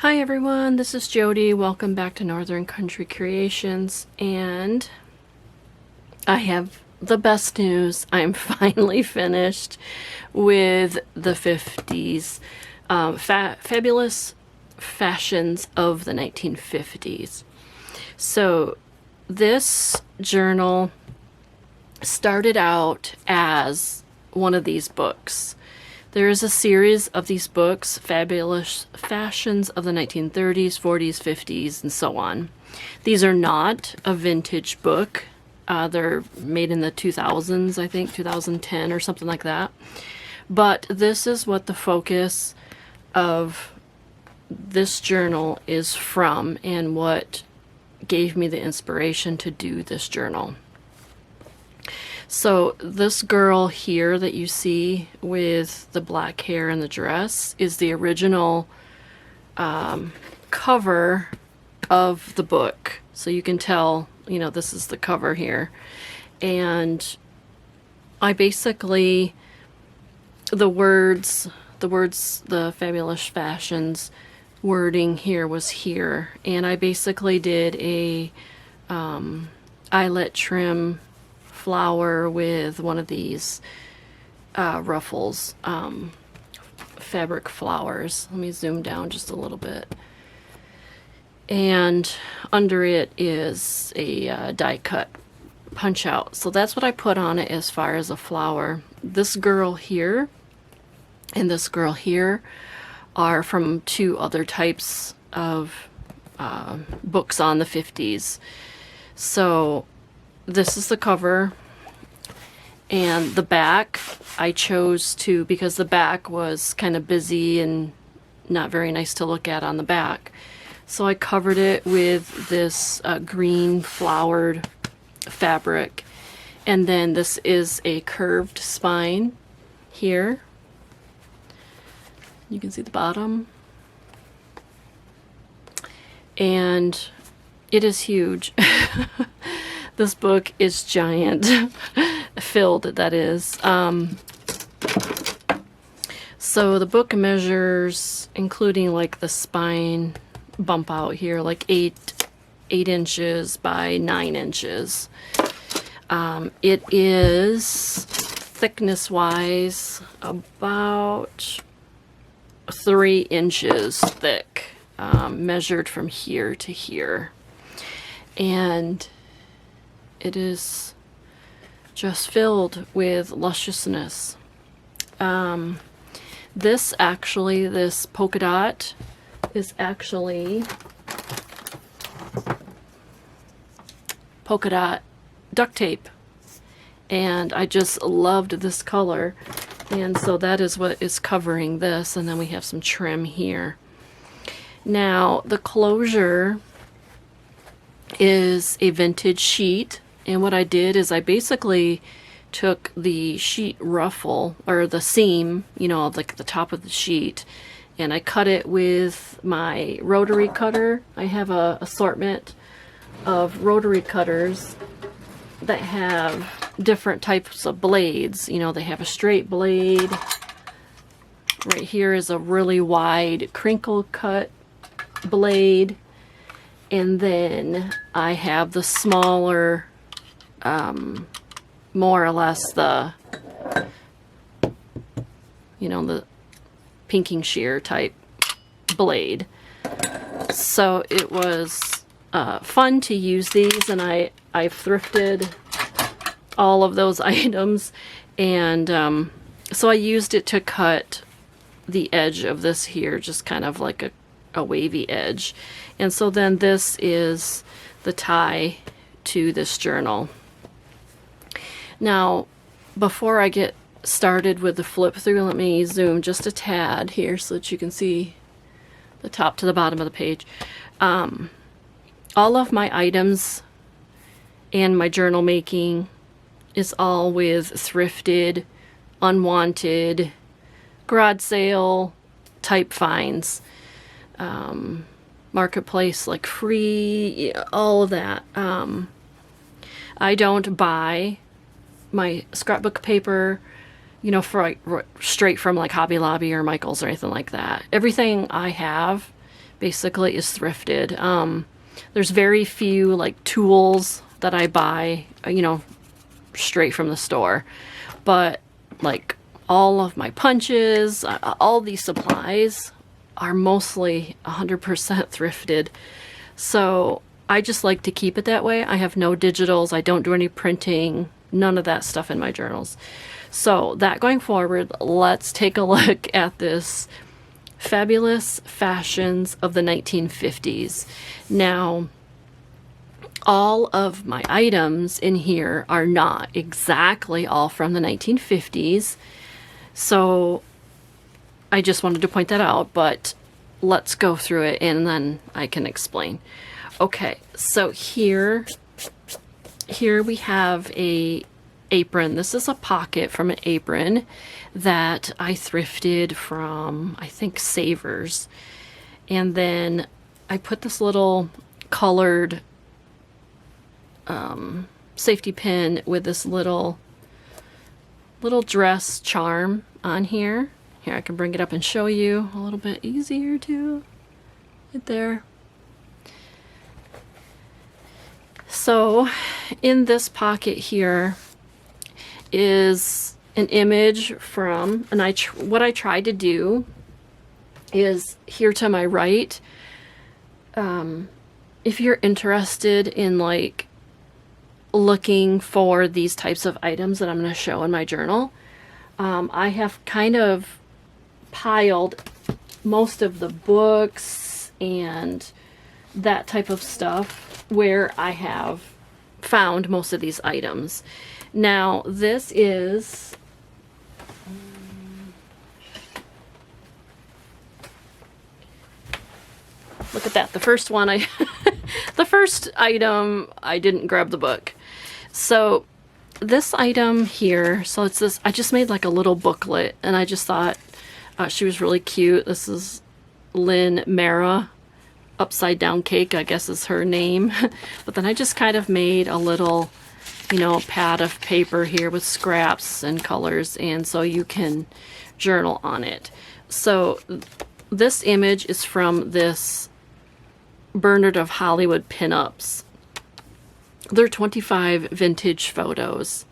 Hi everyone, this is Jody. Welcome back to Northern Country Creations, and I have the best news. I'm finally finished with the 50s, fabulous fashions of the 1950s. So this journal started out as one of these books. There is a series of these books, Fabulous Fashions of the 1930s, 40s, 50s, and so on. These are not a vintage book. They're made in the 2000s, I think, 2010 or something like that. But this is what the focus of this journal is from and what gave me the inspiration to do this journal. So this girl here that you see with the black hair and the dress is the original cover of the book. So you can tell, you know, this is the cover here. And I basically, the Fabulous Fashions wording here was here. And I basically did a eyelet trim flower with one of these ruffles, fabric flowers. Let me zoom down just a little bit. And under it is a die cut punch out. So that's what I put on it as far as a flower. This girl here and this girl here are from two other types of books on the 50s. So this is the cover, and the back I chose to, because the back was kind of busy and not very nice to look at on the back. So I covered it with this green flowered fabric. And then this is a curved spine here. You can see the bottom. And it is huge. This book is giant, filled, that is. So the book measures, including like the spine bump out here, like 8 inches by 9 inches. It is thickness wise about 3 inches thick, measured from here to here. And it is just filled with lusciousness. This polka dot is actually polka dot duct tape. And I just loved this color. And so that is what is covering this. And then we have some trim here. Now, the closure is a vintage sheet. And what I did is I basically took the sheet ruffle, or the seam, you know, like the top of the sheet, and I cut it with my rotary cutter. I have an assortment of rotary cutters that have different types of blades. You know, they have a straight blade. Right here is a really wide crinkle cut blade. And then I have the smaller, more or less the, you know, the pinking shear type blade. So it was fun to use these, and I've thrifted all of those items, and so I used it to cut the edge of this here, just kind of like a wavy edge. And so then this is the tie to this journal. Now, before I get started with the flip through, let me zoom just a tad here so that you can see the top to the bottom of the page. All of my items and my journal making is all with thrifted, unwanted, garage sale type finds. Marketplace, like free, all of that. I don't buy my scrapbook paper, you know, for like straight from like Hobby Lobby or Michael's or anything like that. Everything I have basically is thrifted. There's very few like tools that I buy, you know, straight from the store, but like all of my punches, all these supplies are mostly 100% thrifted. So I just like to keep it that way. I have no digitals. I don't do any printing, none of that stuff in my journals. So that going forward, let's take a look at this Fabulous Fashions of the 1950s. Now, all of my items in here are not exactly all from the 1950s. So I just wanted to point that out, but let's go through it and then I can explain. Okay, so here we have a apron. This is a pocket from an apron that I thrifted from, I think, Savers. And then I put this little colored safety pin with this little dress charm on here. Here, I can bring it up and show you a little bit easier too. Right there. So in this pocket here is an image from, and what I tried to do is here to my right. If you're interested in like looking for these types of items that I'm going to show in my journal, I have kind of piled most of the books and that type of stuff where I have found most of these items. Now this is look at that. The first one the first item I didn't grab the book. So this item here, so it's this, I just made like a little booklet and I just thought she was really cute. This is Lynn Mara. Upside Down Cake, I guess is her name. But then I just kind of made a little, you know, pad of paper here with scraps and colors, and so you can journal on it. So this image is from this Bernard of Hollywood pinups. They're 25 vintage photos.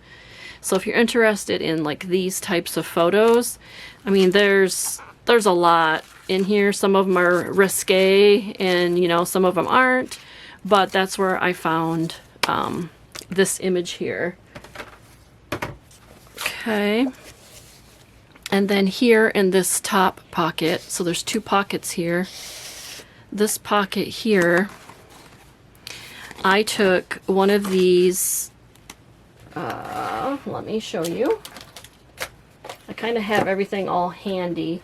So if you're interested in like these types of photos, I mean, there's a lot in here. Some of them are risque and, you know, some of them aren't, but that's where I found this image here. Okay. And then here in this top pocket, so there's two pockets here. This pocket here, I took one of these, let me show you. I kind of have everything all handy.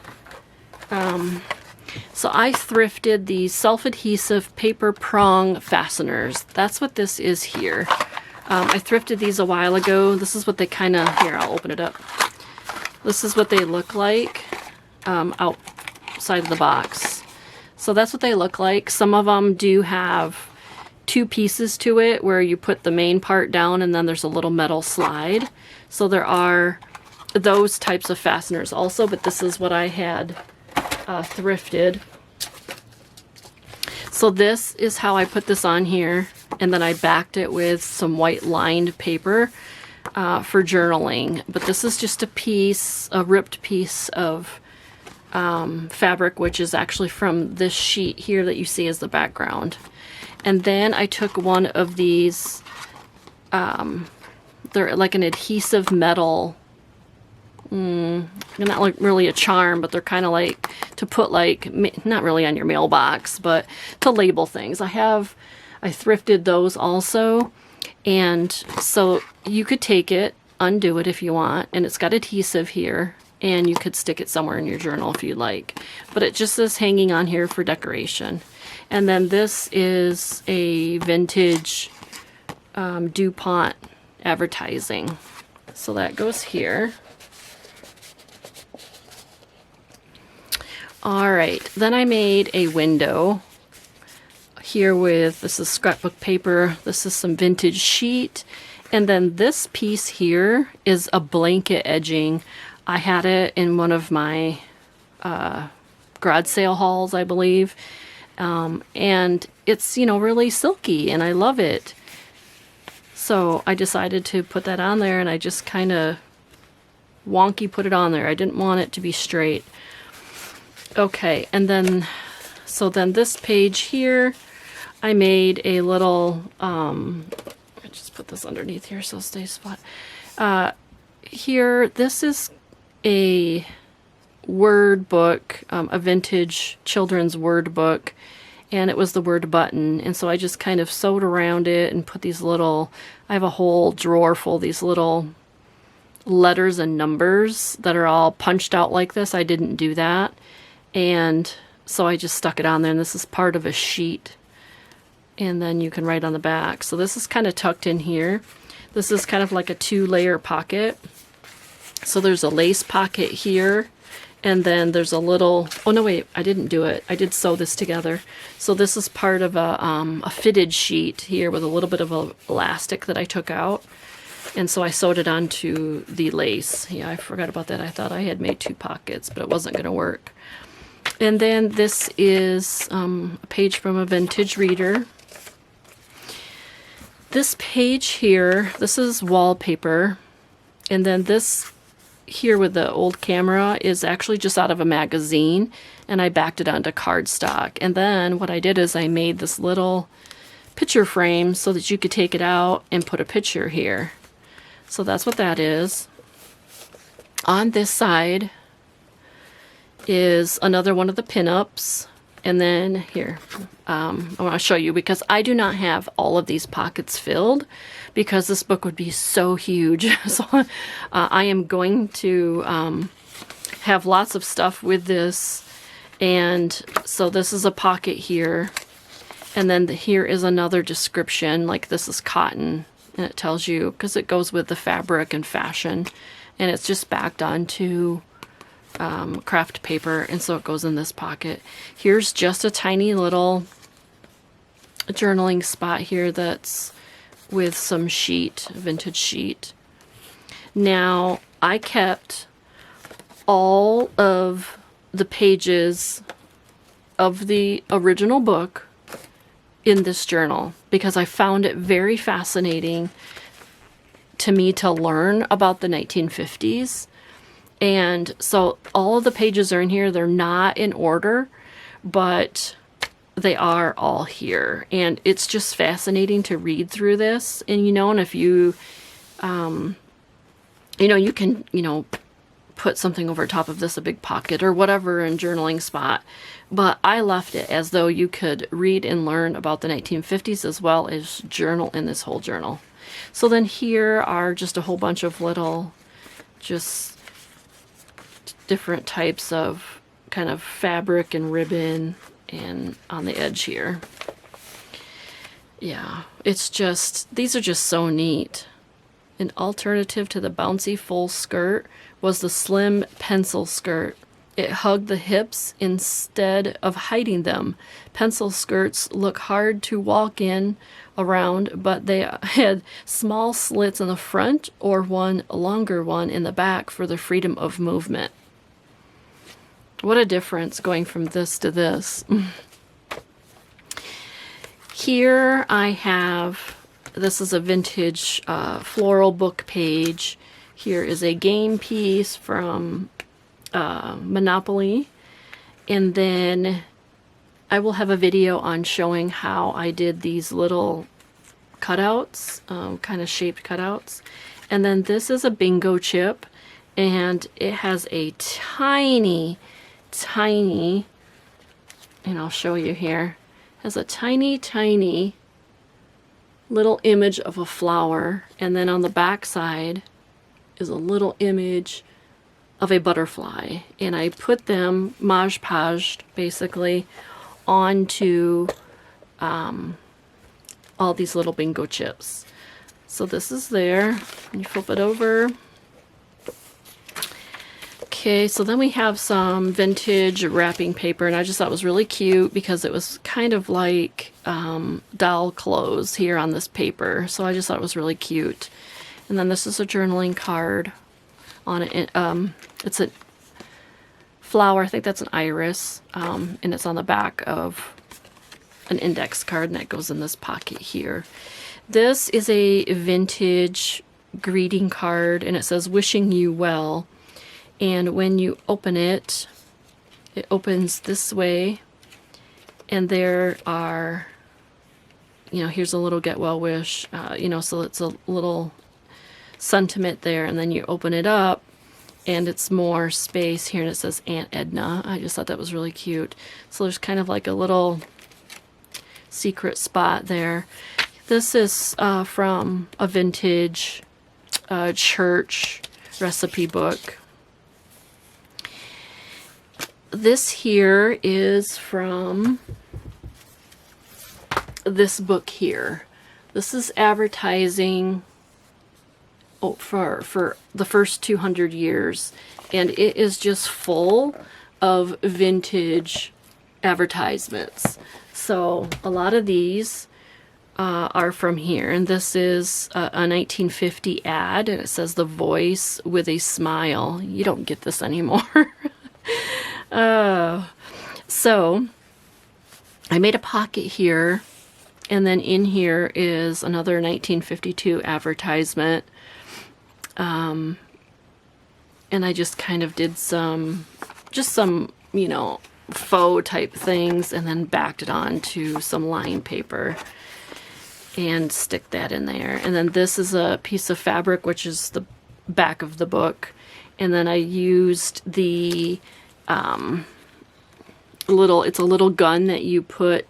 So I thrifted these self-adhesive paper prong fasteners. That's what this is here. I thrifted these a while ago. This is what they kind of, here, I'll open it up. This is what they look like outside of the box. So that's what they look like. Some of them do have two pieces to it where you put the main part down and then there's a little metal slide. So there are those types of fasteners also, but this is what I had thrifted. So this is how I put this on here, and then I backed it with some white lined paper for journaling. But this is just a ripped piece of fabric, which is actually from this sheet here that you see as the background. And then I took one of these, they're like an adhesive metal, they're not like really a charm, but they're kind of like to put like, not really on your mailbox, but to label things. I thrifted those also. And so you could take it, undo it if you want, and it's got adhesive here, and you could stick it somewhere in your journal if you like. But it just is hanging on here for decoration. And then this is a vintage DuPont advertising. So that goes here. All right, then I made a window here with, this is scrapbook paper, this is some vintage sheet, and then this piece here is a blanket edging. I had it in one of my garage sale hauls, I believe. And it's, you know, really silky, and I love it. So I decided to put that on there, and I just kind of wonky put it on there. I didn't want it to be straight. Okay, and then, so then this page here, I made a little, I just put this underneath here so it stays flat. Here, this is a word book, a vintage children's word book, and it was the word button, and so I just kind of sewed around it and put these little, I have a whole drawer full of these little letters and numbers that are all punched out like this. I didn't do that, and so I just stuck it on there, and this is part of a sheet, and then you can write on the back. So this is kind of tucked in here. This is kind of like a 2-layer pocket. So there's a lace pocket here, and then there's a little, oh no wait, I didn't do it. I did sew this together. So this is part of a fitted sheet here with a little bit of elastic that I took out. And so I sewed it onto the lace. Yeah, I forgot about that. I thought I had made 2 pockets, but it wasn't going to work. And then this is a page from a vintage reader. This page here, this is wallpaper. And then this here with the old camera is actually just out of a magazine, and I backed it onto cardstock. And then what I did is I made this little picture frame so that you could take it out and put a picture here. So that's what that is. On this side is another one of the pinups. And then here, I want to show you, because I do not have all of these pockets filled, because this book would be so huge. So I am going to have lots of stuff with this. And so this is a pocket here. And then here is another description, like this is cotton. And it tells you, because it goes with the fabric and fashion. And it's just backed onto craft paper, and so it goes in this pocket. Here's just a tiny little journaling spot here that's with some sheet, vintage sheet. Now, I kept all of the pages of the original book in this journal because I found it very fascinating to me to learn about the 1950s. And so all of the pages are in here. They're not in order, but they are all here. And it's just fascinating to read through this. And, you know, and if you, you know, you can, you know, put something over top of this, a big pocket or whatever in journaling spot. But I left it as though you could read and learn about the 1950s as well as journal in this whole journal. So then here are just a whole bunch of little, just different types of kind of fabric and ribbon and on the edge here. Yeah, it's just, these are just so neat. An alternative to the bouncy full skirt was the slim pencil skirt. It hugged the hips instead of hiding them. Pencil skirts look hard to walk in around, but they had small slits in the front or one longer one in the back for the freedom of movement. What a difference going from this to this. Here I have, this is a vintage floral book page. Here is a game piece from Monopoly. And then I will have a video on showing how I did these little cutouts, kind of shaped cutouts. And then this is a bingo chip, and it has a tiny, and I'll show you here, has a tiny little image of a flower, and then on the back side is a little image of a butterfly, and I put them Mod Podged basically onto all these little bingo chips. So this is there, and you flip it over. Okay, so then we have some vintage wrapping paper, and I just thought it was really cute because it was kind of like doll clothes here on this paper. So I just thought it was really cute. And then this is a journaling card on it. It's a flower, I think that's an iris, and it's on the back of an index card, and that goes in this pocket here. This is a vintage greeting card, and it says wishing you well. And when you open it, it opens this way, and there are, you know, here's a little get well wish, you know, so it's a little sentiment there, and then you open it up and it's more space here, and it says Aunt Edna. I just thought that was really cute. So there's kind of like a little secret spot there. This is from a vintage church recipe book. This here is from this book here. This is advertising for the first 200 years, and it is just full of vintage advertisements. So a lot of these are from here, and this is a 1950 ad, and it says the voice with a smile. You don't get this anymore. So I made a pocket here, and then in here is another 1952 advertisement. And I just kind of did some, you know, faux type things, and then backed it onto some line paper and stick that in there. And then this is a piece of fabric, which is the back of the book. And then I used the it's a little gun that you put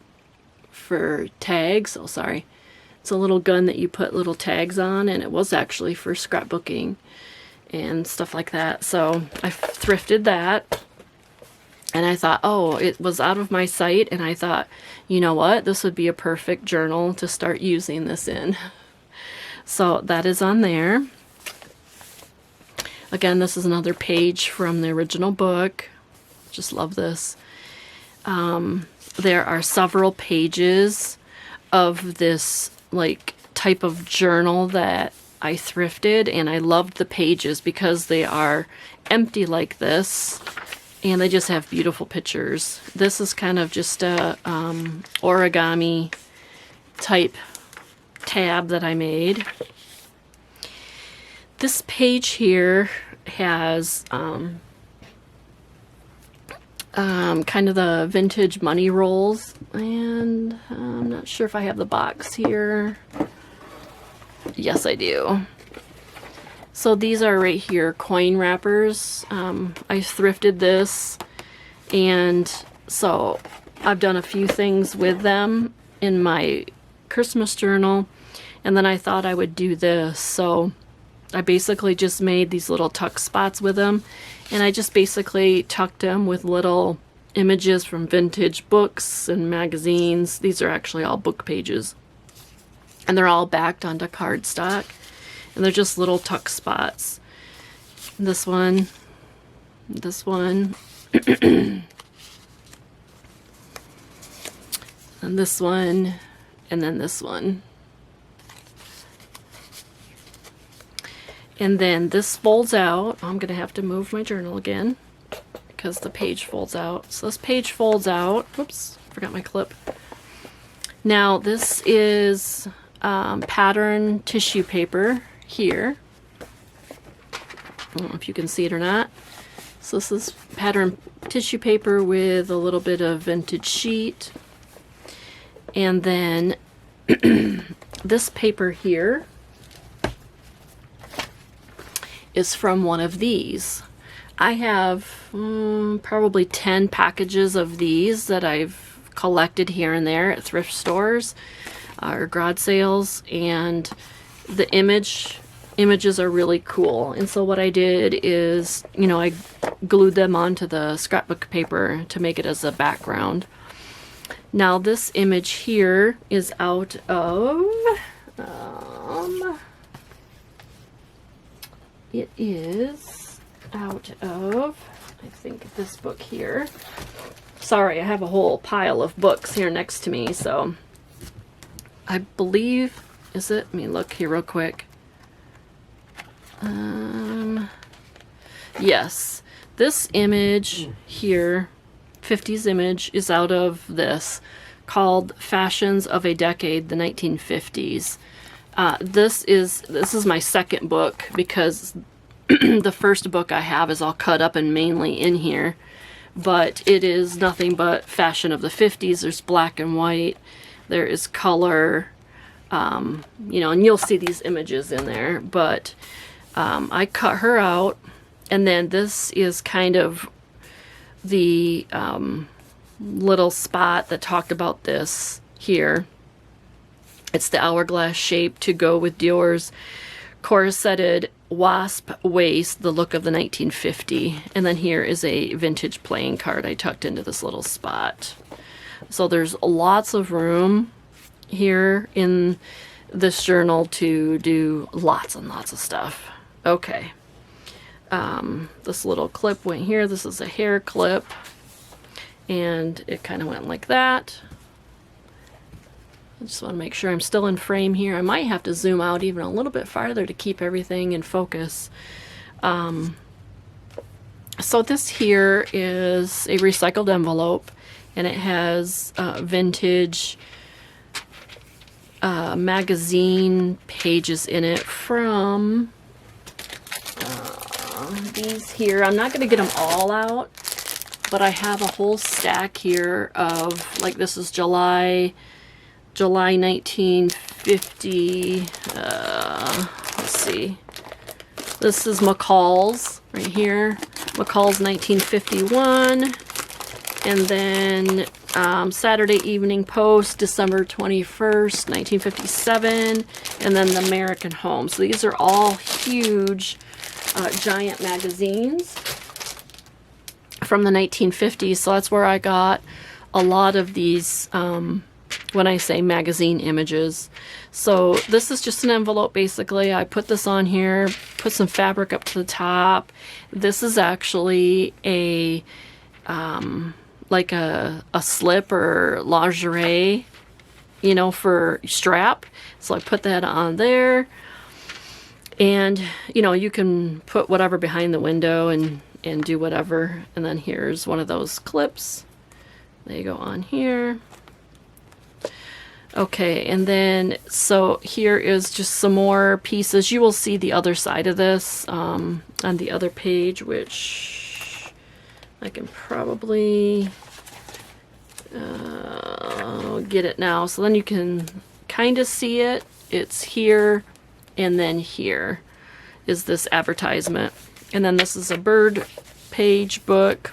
for tags. Oh, sorry. It's a little gun that you put little tags on, and it was actually for scrapbooking and stuff like that. So I thrifted that, and I thought, oh, it was out of my sight, and I thought, you know what, this would be a perfect journal to start using this in. So that is on there. Again, this is another page from the original book. Just love this. There are several pages of this like type of journal that I thrifted, and I loved the pages because they are empty like this, and they just have beautiful pictures. This is kind of just a origami type tab that I made. This page here has kind of the vintage money rolls, and I'm not sure if I have the box here. Yes, I do. So these are right here, coin wrappers. I thrifted this, and so I've done a few things with them in my Christmas journal, and then I thought I would do this. So I basically just made these little tuck spots with them, and I just basically tucked them with little images from vintage books and magazines. These are actually all book pages, and they're all backed onto cardstock, and they're just little tuck spots. This one, and this one, and then this one. And then this folds out. I'm going to have to move my journal again because the page folds out. So this page folds out. Whoops, forgot my clip. Now this is pattern tissue paper here. I don't know if you can see it or not. So this is pattern tissue paper with a little bit of vintage sheet. And then this paper here is from one of these. I have probably 10 packages of these that I've collected here and there at thrift stores or garage sales, and the images are really cool. And so what I did is, you know, I glued them onto the scrapbook paper to make it as a background. Now this image here is out of it is out of, I think, this book here. Sorry, I have a whole pile of books here next to me, so I believe, is it? Let me look here real quick. Yes, this image here, 50s image, is out of this. called Fashions of a Decade, the 1950s. This is my second book because the first book I have is all cut up and mainly in here. But it is nothing but fashion of the 50s. There's black and white. There is color. You know, and you'll see these images in there. But I cut her out. And then this is kind of the little spot that talked about this here. It's the hourglass shape to go with Dior's corseted wasp waist, the look of the 1950. And then here is a vintage playing card I tucked into this little spot. So there's lots of room here in this journal to do lots and lots of stuff. Okay. This little clip went here. This is a hair clip. And it kind of went like that. I just want to make sure I'm still in frame here. I might have to zoom out even a little bit farther to keep everything in focus. So this here is a recycled envelope, and it has vintage magazine pages in it from these here. I'm not going to get them all out, but I have a whole stack here of, like, this is July 1950, let's see, this is McCall's right here, McCall's 1951, and then Saturday Evening Post, December 21st, 1957, and then the American Home. So these are all huge, giant magazines from the 1950s, so that's where I got a lot of these, when I say magazine images. So this is just an envelope basically. I put this on here, put some fabric up to the top. This is actually a like a slip or lingerie, you know, for strap. So I put that on there. And, you know, you can put whatever behind the window and do whatever. And then here's one of those clips. They go on here. Okay, and then, so here is just some more pieces. You will see the other side of this on the other page, which I can probably get it now. So then you can kind of see it. It's here, and then here is this advertisement. And then this is a bird page book,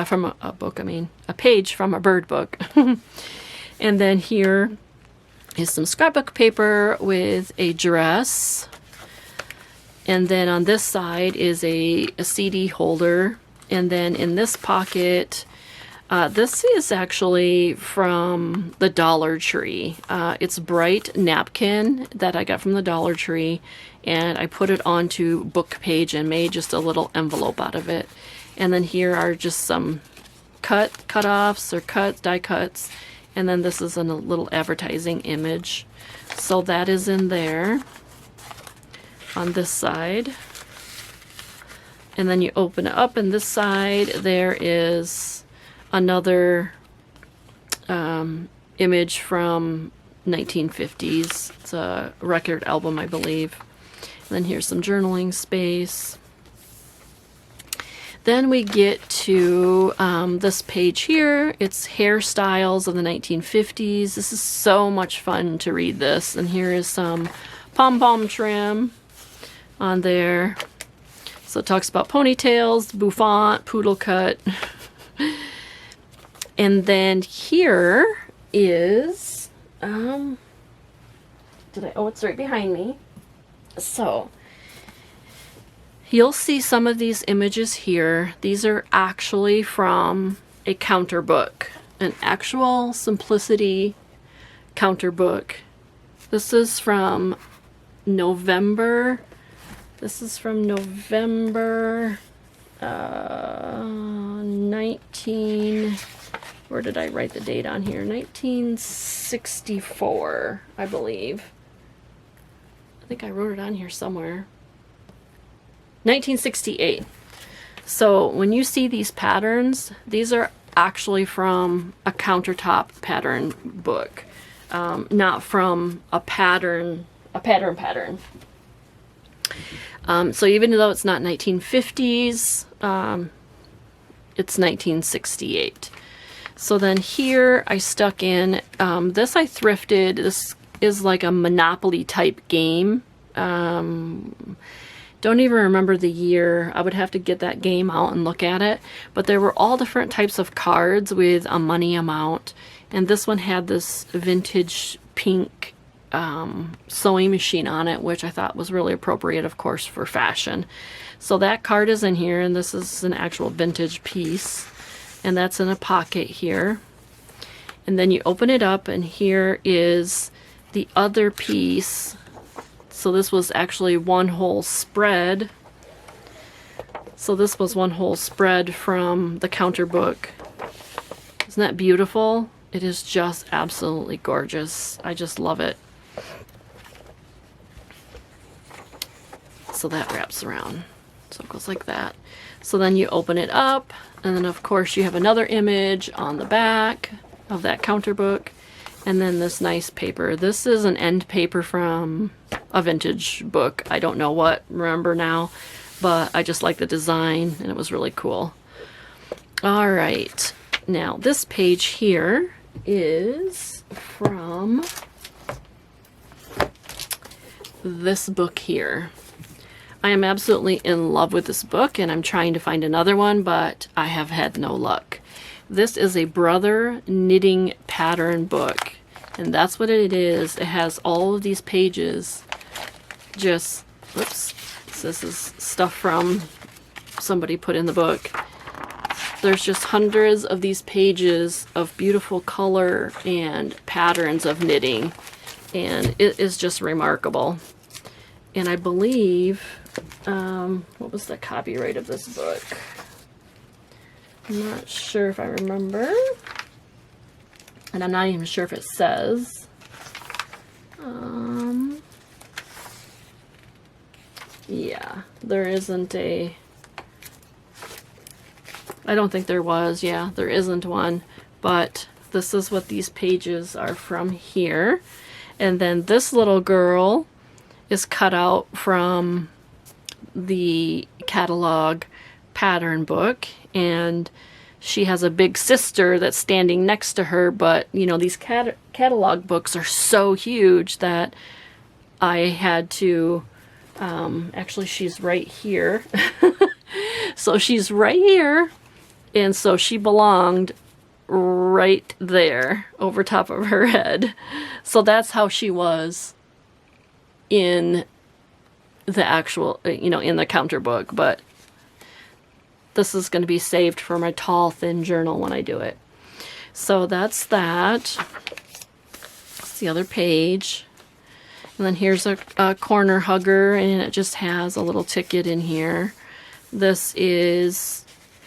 from a book, I mean, a page from a bird book. And then here is some scrapbook paper with a dress. And then on this side is a CD holder. And then in this pocket, this is actually from the Dollar Tree. It's bright napkin that I got from the Dollar Tree. And I put it onto book page and made just a little envelope out of it. And then here are just some cut-offs or die cuts. And then this is a little advertising image. So that is in there on this side. And then you open it up, and this side there is another image from 1950s. It's a record album, I believe. And then here's some journaling space. Then we get to this page here. It's hairstyles of the 1950s. This is so much fun to read this. And here is some pom-pom trim on there. So it talks about ponytails, bouffant, poodle cut. And then here is, oh, it's right behind me. So you'll see some of these images here. These are actually from a counter book, an actual Simplicity counter book. This is from November. This is from November 19... Where did I write the date on here? 1964, I believe. I think I wrote it on here somewhere. 1968. So when you see these patterns, these are actually from a countertop pattern book, not from a pattern. So even though it's not 1950s, it's 1968. So then here I stuck in, this I thrifted. This is like a Monopoly type game. Don't even remember the year. I would have to get that game out and look at it. But there were all different types of cards with a money amount. And this one had this vintage pink sewing machine on it, which I thought was really appropriate, of course, for fashion. So that card is in here, and this is an actual vintage piece. And that's in a pocket here. And then you open it up, and here is the other piece. So this was actually one whole spread. So this was one whole spread from the counter book. Isn't that beautiful? It is just absolutely gorgeous. I just love it. So that wraps around. So it goes like that. So then you open it up, and then of course you have another image on the back of that counter book. And then this nice paper. This is an end paper from a vintage book. I don't know what, remember now, but I just like the design, and it was really cool. All right, now this page here is from this book here. I am absolutely in love with this book, and I'm trying to find another one, but I have had no luck. This is a Brother knitting pattern book, and that's what it is. It has all of these pages. Just, whoops, this is stuff from somebody put in the book. There's just hundreds of these pages of beautiful color and patterns of knitting, and it is just remarkable. And I believe, what was the copyright of this book? I'm not sure if I remember. And I'm not even sure if it says. Yeah, there isn't a... I don't think there was. Yeah, there isn't one. But this is what these pages are from here. And then this little girl is cut out from the catalog pattern book, and she has a big sister that's standing next to her, but you know, these catalog books are so huge that I had to actually she's right here. So she's right here, and so she belonged right there over top of her head. So that's how she was in the actual, you know, in the counter book. But this is going to be saved for my tall, thin journal when I do it. So that's that. That's the other page. And then here's a corner hugger, and it just has a little ticket in here. This is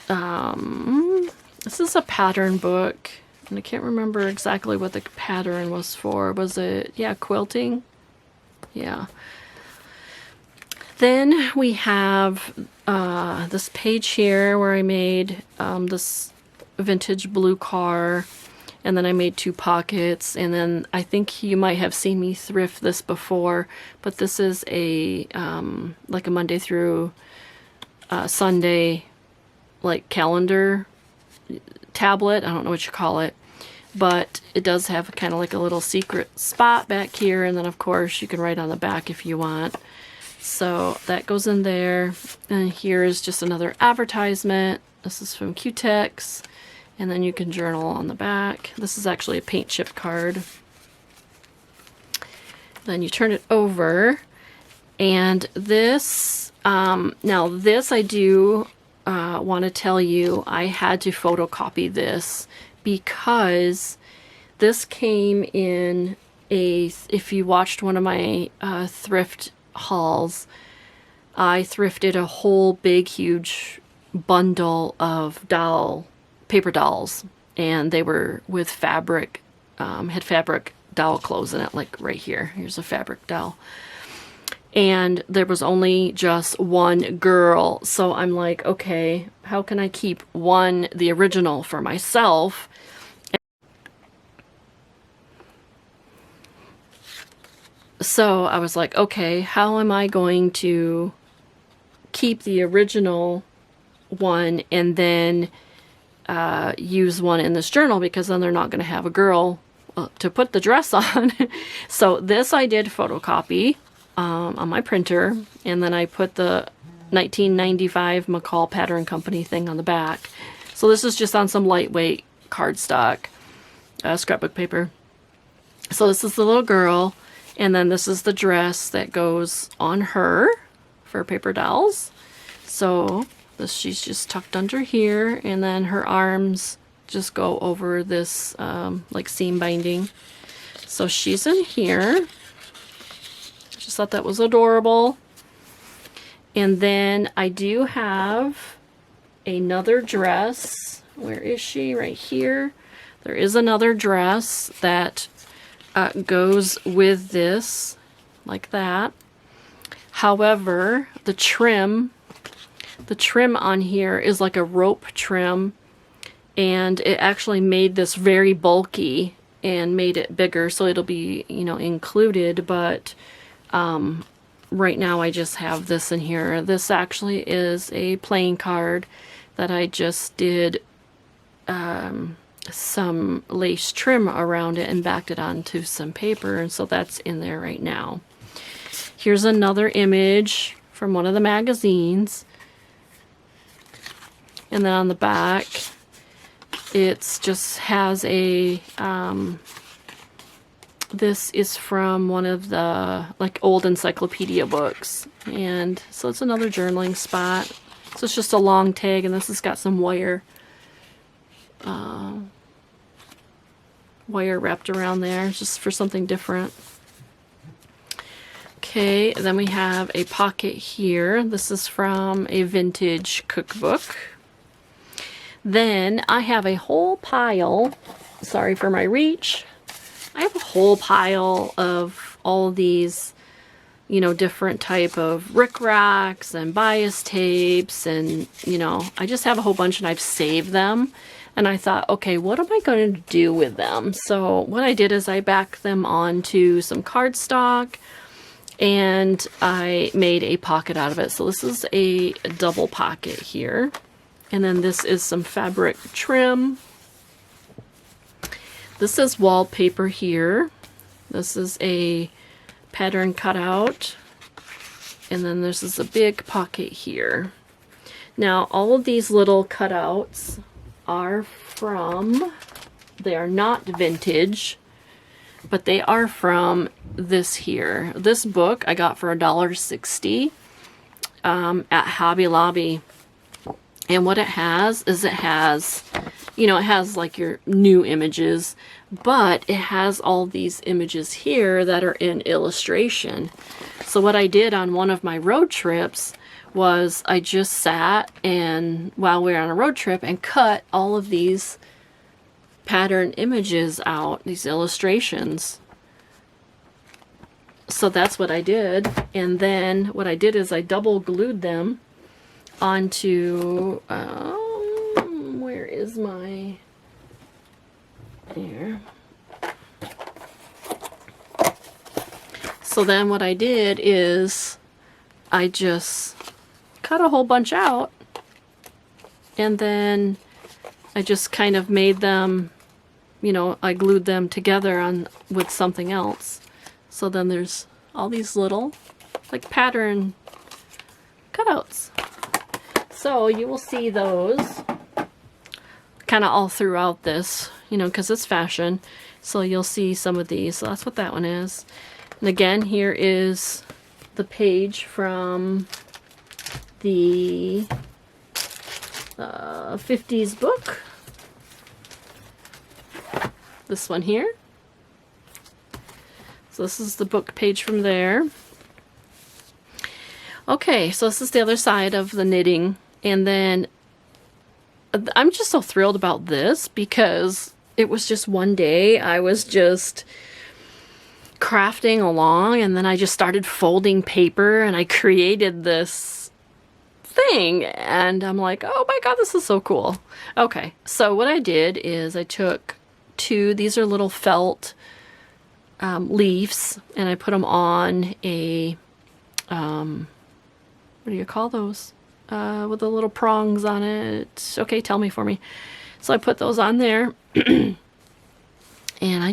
a pattern book, and I can't remember exactly what the pattern was for. Was it, yeah, quilting? Yeah. Then we have this page here where I made this vintage blue car, and then I made two pockets, and then I think you might have seen me thrift this before, but this is a like a Monday through Sunday like calendar tablet. I don't know what you call it, but it does have kind of like a little secret spot back here, and then of course you can write on the back if you want. So that goes in there, and here is just another advertisement. This is from Q-Tex, and then you can journal on the back. This is actually a paint chip card. Then you turn it over, and this, now this I do want to tell you, I had to photocopy this because this came in a, if you watched one of my thrift hauls, I thrifted a whole big huge bundle of paper dolls, and they were with fabric, had fabric doll clothes in it, like right here. Here's a fabric doll. And there was only just one girl, so I'm like, okay, how can I keep one, the original, for myself? So I was like, okay, how am I going to keep the original one and then use one in this journal, because then they're not going to have a girl to put the dress on. So this I did photocopy on my printer, and then I put the 1995 McCall Pattern Company thing on the back. So this is just on some lightweight cardstock, scrapbook paper. So this is the little girl, and then this is the dress that goes on her for paper dolls. So this, she's just tucked under here, and then her arms just go over this like seam binding. So she's in here. Just thought that was adorable. And then I do have another dress. Where is she? Right here. There is another dress that goes with this, like that. However, the trim on here is like a rope trim, and it actually made this very bulky and made it bigger, so it'll be, you know, included, but right now I just have this in here. This actually is a playing card that I just did some lace trim around it and backed it onto some paper, and so that's in there right now. Here's another image from one of the magazines. And then on the back, it's just has a, this is from one of the like old encyclopedia books. And so it's another journaling spot. So it's just a long tag, and this has got some wire, wire wrapped around there just for something different. Okay, then we have a pocket here. This is from a vintage cookbook. Then I have a whole pile, sorry for my reach, I have a whole pile of all of these, you know, different type of rickracs and bias tapes, and, you know, I just have a whole bunch, and I've saved them. And I thought, okay, what am I going to do with them? So what I did is I backed them onto some cardstock, and I made a pocket out of it. So this is a double pocket here. And then this is some fabric trim. This is wallpaper here. This is a pattern cutout. And then this is a big pocket here. Now, all of these little cutouts are from, they are not vintage, but they are from this here. This book I got for $1.60 at Hobby Lobby. And what it has is it has, you know, it has like your new images, but it has all these images here that are in illustration. So what I did on one of my road trips was I just sat and while we were on a road trip and cut all of these pattern images out, these illustrations. So that's what I did. And then what I did is I double glued them onto, where is my, there. So then what I did is I just cut a whole bunch out, and then I just kind of made them, you know, I glued them together on with something else. So then there's all these little like pattern cutouts. So you will see those kind of all throughout this, you know, because it's fashion. So you'll see some of these. So that's what that one is. And again, here is the page from the 50s book. This one here. So this is the book page from there. Okay, so this is the other side of the knitting. And then I'm just so thrilled about this because it was just one day I was just crafting along, and then I just started folding paper, and I created this thing. And I'm like, oh my God, this is so cool. Okay, so what I did is I took these are little felt leaves, and I put them on a, what do you call those? With the little prongs on it. Okay, tell me for me. So I put those on there, and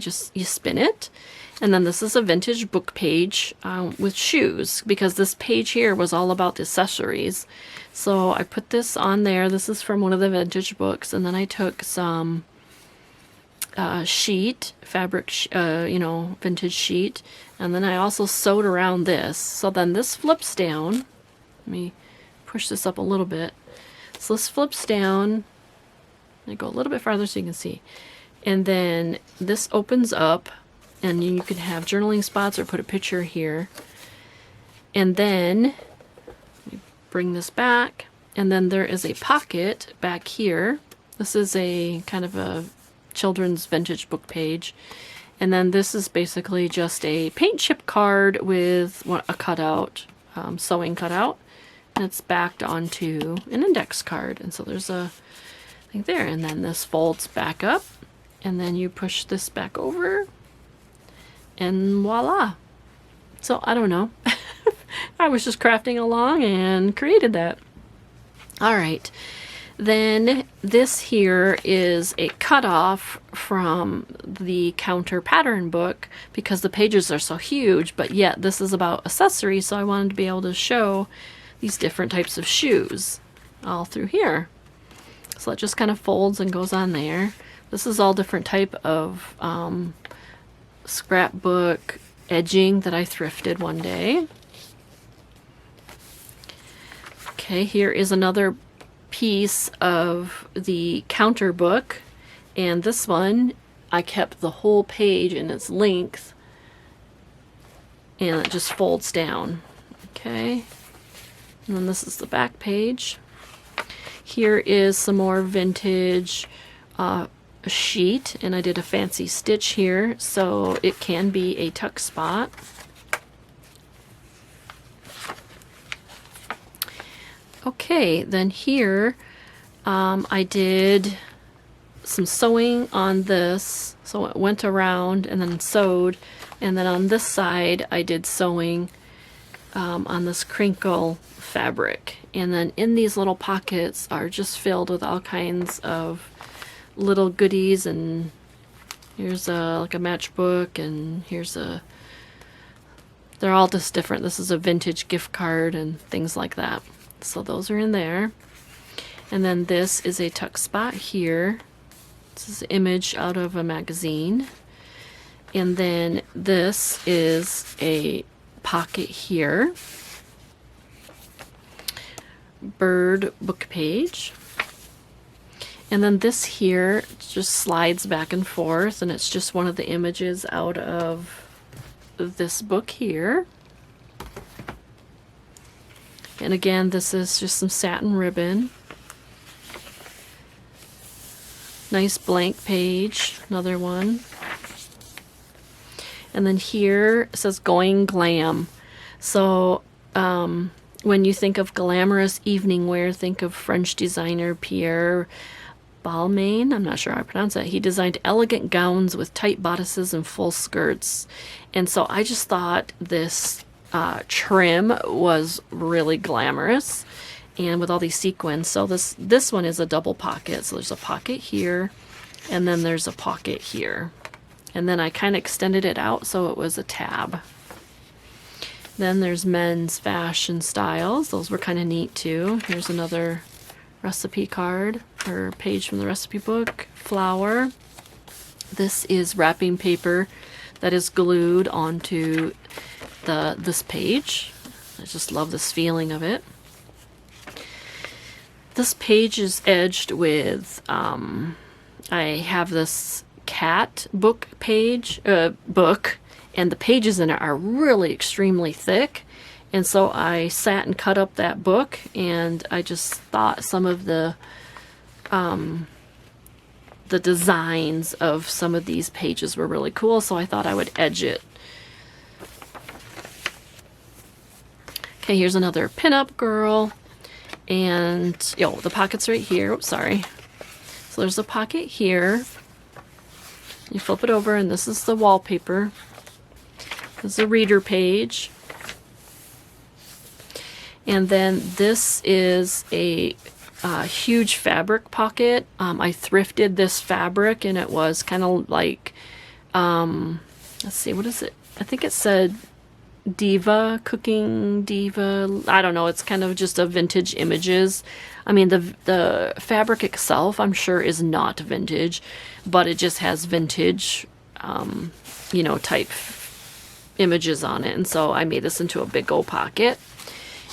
you spin it. And then this is a vintage book page with shoes, because this page here was all about the accessories. So I put this on there. This is from one of the vintage books. And then I took some sheet, fabric, vintage sheet. And then I also sewed around this. So then this flips down. Let me push this up a little bit. So this flips down. I go a little bit farther so you can see. And then this opens up, and you can have journaling spots or put a picture here. And then let me bring this back, and then there is a pocket back here. This is a kind of a children's vintage book page. And then this is basically just a paint chip card with a cutout, sewing cutout. And it's backed onto an index card. And so there's a thing there. And then this folds back up. And then you push this back over. And voila. So I don't know. I was just crafting along and created that. All right. Then this here is a cutoff from the counter pattern book, because the pages are so huge, but yet this is about accessories, so I wanted to be able to show these different types of shoes all through here. So it just kind of folds and goes on there. This is all different type of scrapbook edging that I thrifted one day. Okay, here is another piece of the counter book, and this one I kept the whole page in its length, and it just folds down. Okay, and then this is the back page. Here is some more vintage sheet, and I did a fancy stitch here so it can be a tuck spot. Okay, then here I did some sewing on this, so it went around and then sewed, and then on this side I did sewing on this crinkle fabric, and then in these little pockets are just filled with all kinds of little goodies, and here's like a matchbook, and here's they're all just different. This is a vintage gift card and things like that. So those are in there. And then this is a tuck spot here. This is an image out of a magazine. And then this is a pocket here. Bird book page. And then this here just slides back and forth, and it's just one of the images out of this book here. And again, this is just some satin ribbon. Nice blank page, another one. And then here it says going glam. So when you think of glamorous evening wear, think of French designer Pierre Balmain. I'm not sure how I pronounce that. He designed elegant gowns with tight bodices and full skirts. And so I just thought this trim was really glamorous, and with all these sequins. So this one is a double pocket. So there's a pocket here, and then there's a pocket here. And then I kind of extended it out so it was a tab. Then there's men's fashion styles. Those were kind of neat too. Here's another recipe card or page from the recipe book. Flour. This is wrapping paper that is glued onto this page. I just love this feeling of it. This page is edged with I have this cat book page book, and the pages in it are really extremely thick, and so I sat and cut up that book, and I just thought some of the designs of some of these pages were really cool, so I thought I would edge it. Okay, here's another pinup girl, And, the pocket's right here. Oops, sorry. So there's a pocket here. You flip it over, and this is the wallpaper. This is the reader page. And then this is a huge fabric pocket. I thrifted this fabric, and it was kind of like, let's see, what is it? I think it said Diva, Cooking Diva. I don't know. It's kind of just a vintage images. I mean, the fabric itself, I'm sure, is not vintage, but it just has vintage, type images on it. And so I made this into a big old pocket.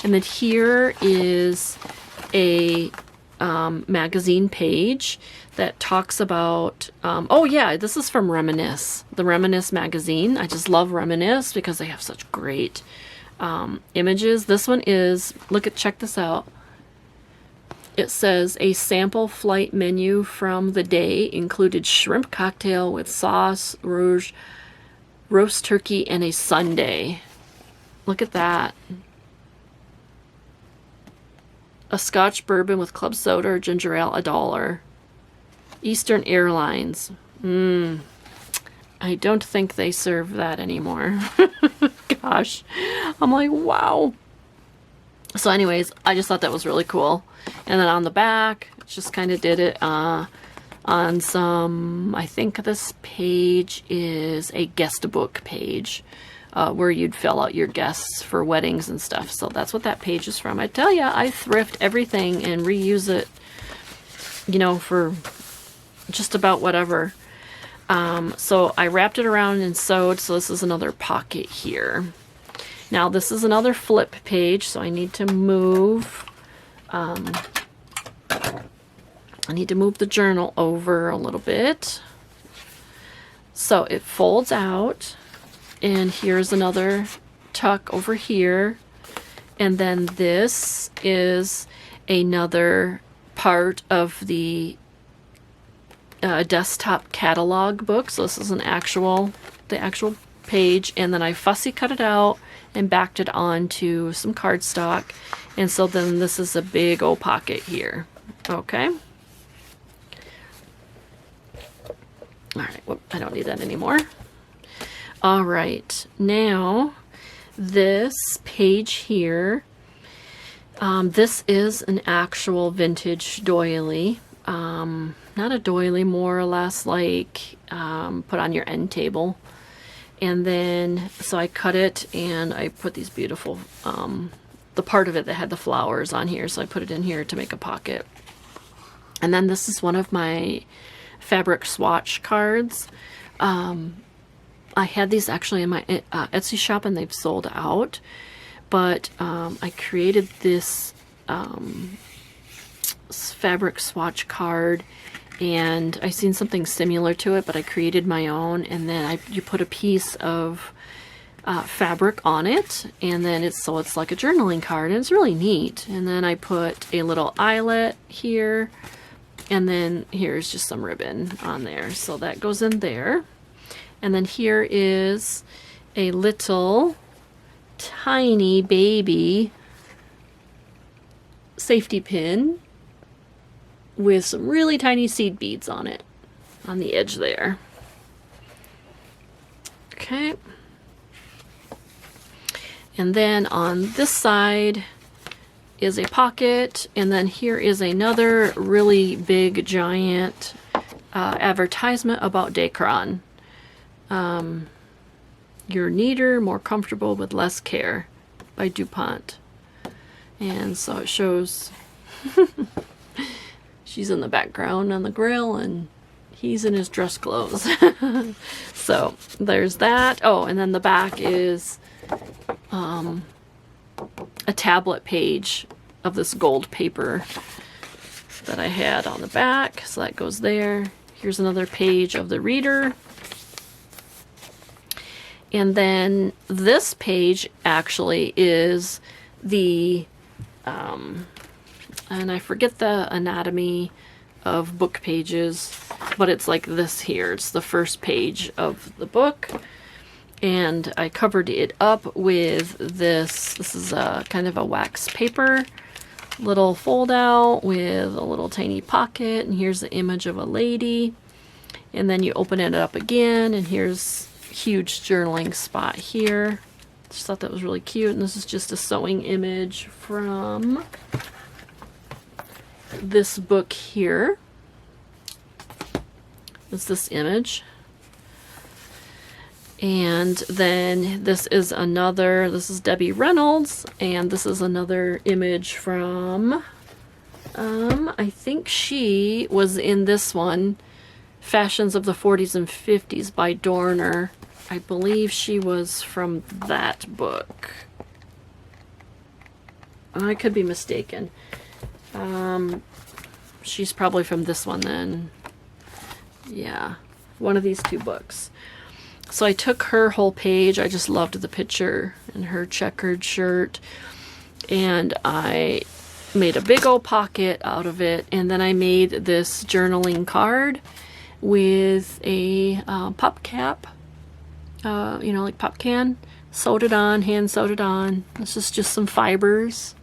And then here is a magazine page that talks about, this is from Reminisce, the Reminisce magazine. I just love Reminisce because they have such great images. This one is, check this out. It says a sample flight menu from the day included shrimp cocktail with sauce, rouge, roast turkey, and a sundae. Look at that. A Scotch bourbon with club soda or ginger ale, $1. Eastern Airlines. I don't think they serve that anymore. Gosh. I'm like, wow. So anyways, I just thought that was really cool. And then on the back, just kind of did it on some, I think this page is a guest book page. Where you'd fill out your guests for weddings and stuff. So that's what that page is from. I tell ya, I thrift everything and reuse it, for just about whatever. So I wrapped it around and sewed. So this is another pocket here. Now this is another flip page. So I need to move, the journal over a little bit. So it folds out. And here's another tuck over here. And then this is another part of the desktop catalog book. So this is the actual page. And then I fussy cut it out and backed it onto some cardstock. And so then this is a big old pocket here. Okay. All right. Well, I don't need that anymore. All right, now this page here, this is an actual vintage doily. Not a doily, more or less like put on your end table. And then, so I cut it and I put these beautiful, the part of it that had the flowers on here. So I put it in here to make a pocket. And then this is one of my fabric swatch cards. I had these actually in my Etsy shop and they've sold out, but I created this fabric swatch card, and I seen something similar to it, but I created my own. And then you put a piece of fabric on it, and then it's like a journaling card, and it's really neat. And then I put a little eyelet here, and then here's just some ribbon on there, so that goes in there. And then here is a little tiny baby safety pin with some really tiny seed beads on it, on the edge there. Okay. And then on this side is a pocket, and then here is another really big giant advertisement about Dacron. You're neater, more comfortable with less care, by DuPont. And so it shows she's in the background on the grill and he's in his dress clothes. So there's that. Oh, and then the back is a tablet page of this gold paper that I had on the back. So that goes there. Here's another page of the reader. And then this page actually is the, and I forget the anatomy of book pages, but it's like this here. It's the first page of the book. And I covered it up with this. This is a kind of a wax paper. little fold out with a little tiny pocket, and here's the image of a lady. And then you open it up again, and here's huge journaling spot here. Just thought that was really cute. And this is just a sewing image from this book here. It's this image. And then this is another, this is Debbie Reynolds, and this is another image from, I think she was in this one, Fashions of the 40s and 50s by Dorner. I believe she was from that book. I could be mistaken. She's probably from this one then. Yeah, one of these two books. So I took her whole page. I just loved the picture and her checkered shirt. And I made a big old pocket out of it. And then I made this journaling card with a pop cap, you know, like pop can. Sewed it on, hand sewed it on. This is just some fibers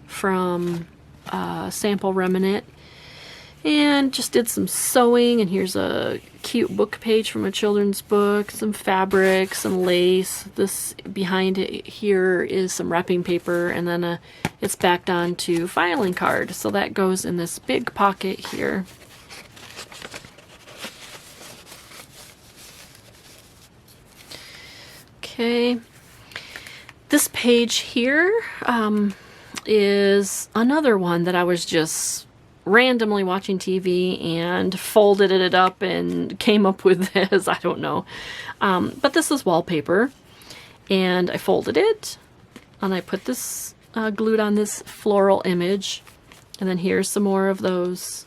from Sample Remnant. And just did some sewing, and here's a cute book page from a children's book, some fabric, some lace. This behind it here is some wrapping paper, and then it's backed onto filing card. So that goes in this big pocket here. Okay, this page here is another one that I was just randomly watching TV and folded it up and came up with this. I don't know. But this is wallpaper, and I folded it, and I put this glued on this floral image, and then here's some more of those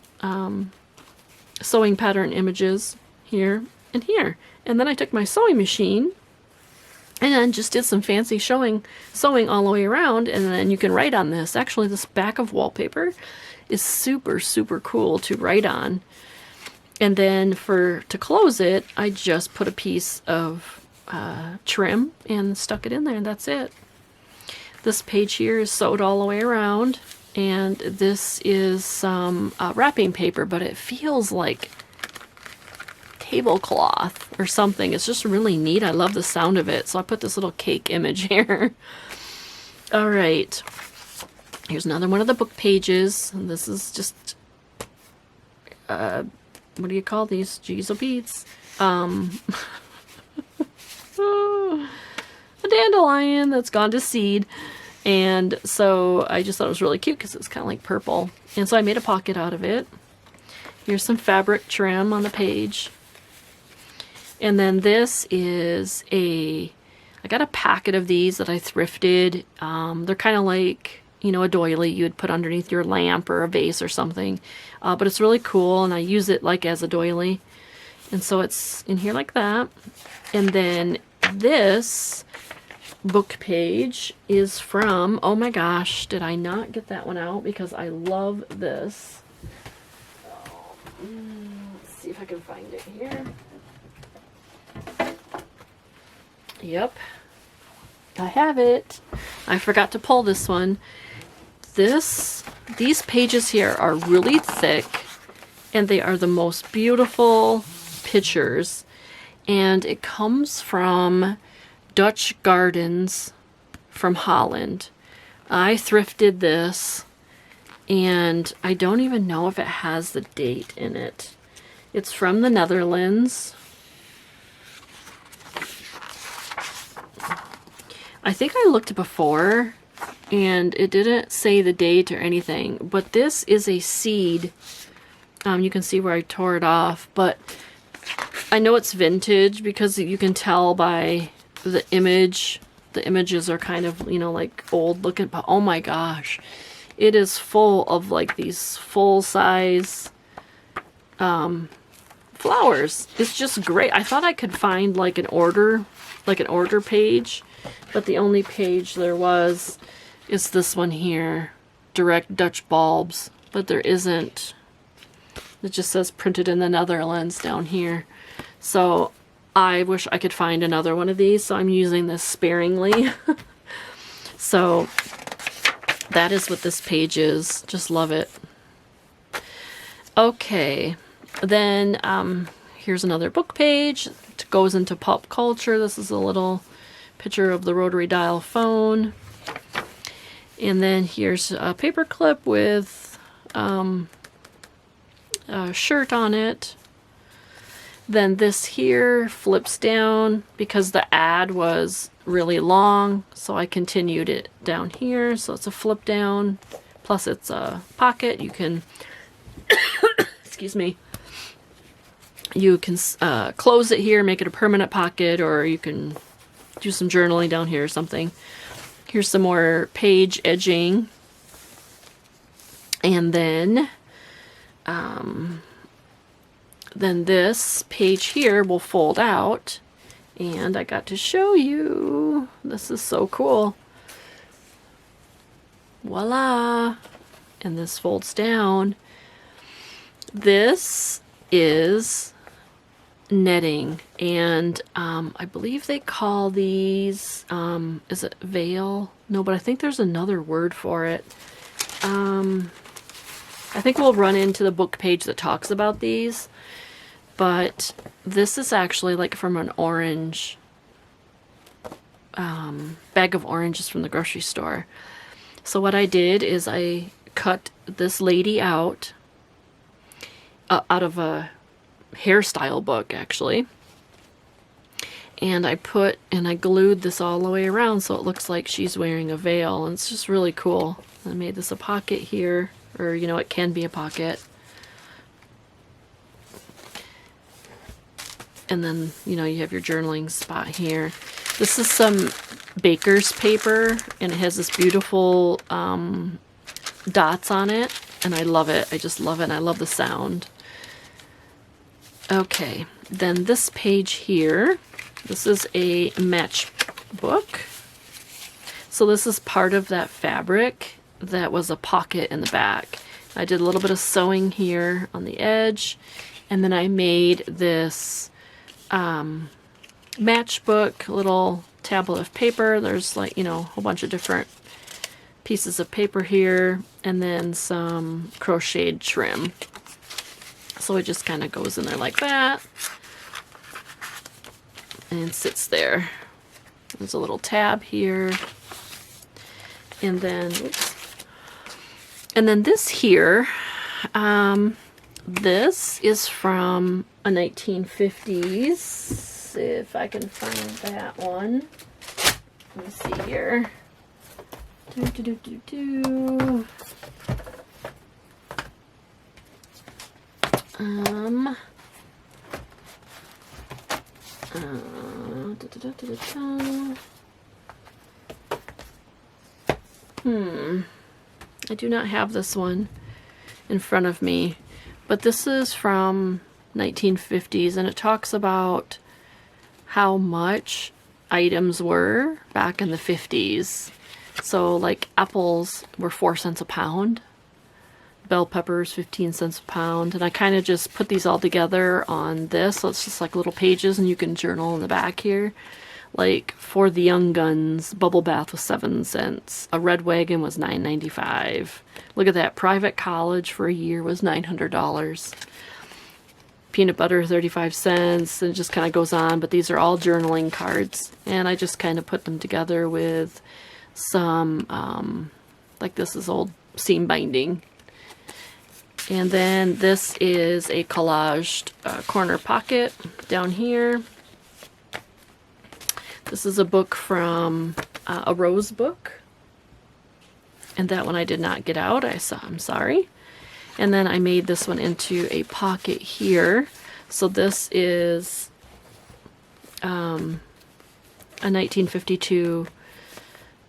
sewing pattern images here and here. And then I took my sewing machine and then just did some fancy sewing all the way around, and then you can write on this. Actually, this back of wallpaper is super, super cool to write on. And then to close it, I just put a piece of trim and stuck it in there, and that's it. This page here is sewed all the way around, and this is some wrapping paper, but it feels like tablecloth or something. It's just really neat. I love the sound of it. So I put this little cake image here. All right. Here's another one of the book pages. And this is just, what do you call these? Geez, oh beads. A dandelion that's gone to seed. And so I just thought it was really cute because it's kind of like purple. And so I made a pocket out of it. Here's some fabric trim on the page. And then this is I got a packet of these that I thrifted. They're kind of like, you know, a doily you would put underneath your lamp or a vase or something. But it's really cool, and I use it like as a doily. And so it's in here like that. And then this book page is from, oh my gosh, did I not get that one out? Because I love this. Let's see if I can find it here. Yep, I have it. I forgot to pull this one. These pages here are really thick, and they are the most beautiful pictures. And it comes from Dutch Gardens from Holland. I thrifted this, and I don't even know if it has the date in it. It's from the Netherlands. I think I looked before and it didn't say the date or anything, but this is a seed. You can see where I tore it off, but I know it's vintage because you can tell by the image. The images are kind of, you know, like old looking, but oh my gosh, it is full of like these full size flowers. It's just great. I thought I could find like an order page, but the only page there was is this one here, direct Dutch bulbs, but there isn't. It just says printed in the Netherlands down here. So I wish I could find another one of these, so I'm using this sparingly. So that is what this page is. Just love it. Okay, then here's another book page. It goes into pop culture. This is a little picture of the rotary dial phone. And then here's a paper clip with a shirt on it. Then this here flips down because the ad was really long, so I continued it down here. So it's a flip down, plus it's a pocket. You can, excuse me, you can close it here, make it a permanent pocket, or you can do some journaling down here or something. Here's some more page edging. And then this page here will fold out, and I got to show you. This is so cool. Voila! And this folds down. This is netting, and I believe they call these, is it veil? No, but I think there's another word for it. I think we'll run into the book page that talks about these. But this is actually like from an orange bag of oranges from the grocery store. So what I did is I cut this lady out of a hairstyle book, actually. And I glued this all the way around so it looks like she's wearing a veil. And it's just really cool. I made this a pocket here, or you know, it can be a pocket. And then, you know, you have your journaling spot here. This is some baker's paper, and it has this beautiful dots on it, and I love it. I just love it, and I love the sound. Okay, then this page here, this is a matchbook. So this is part of that fabric that was a pocket in the back. I did a little bit of sewing here on the edge, and then I made this matchbook, little tablet of paper. There's like, you know, a whole bunch of different pieces of paper here, and then some crocheted trim. So it just kind of goes in there like that and sits there. There's a little tab here, and then this here, this is from a 1950s, if I can find that one. Let me see here. I do not have this one in front of me, but this is from 1950s, and it talks about how much items were back in the 50s. So like apples were 4 cents a pound, bell peppers 15 cents a pound, and I kind of just put these all together on this, so it's just like little pages, and you can journal in the back here. Like for the young guns, bubble bath was 7 cents, a red wagon was $9.95. Look at that, private college for a year was $900. Peanut butter 35 cents, and it just kind of goes on, but these are all journaling cards, and I just kind of put them together with some like this is old seam binding. And then this is a collaged corner pocket down here. This is a book from a Rose book, and that one I did not get out. I'm sorry. And then I made this one into a pocket here. So this is a 1952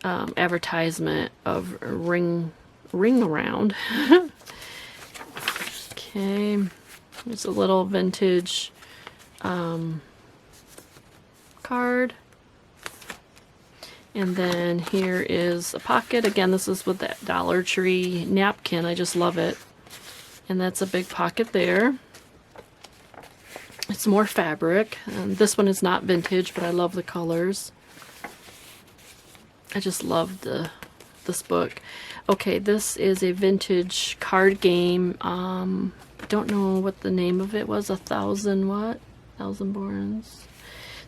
advertisement of Ring Around. Okay, there's a little vintage card. And then here is a pocket. Again, this is with that Dollar Tree napkin. I just love it. And that's a big pocket there. It's more fabric. This one is not vintage, but I love the colors. I just love the this book. Okay, this is a vintage card game. I don't know what the name of it was. 1,000 what? 1,000 Borns.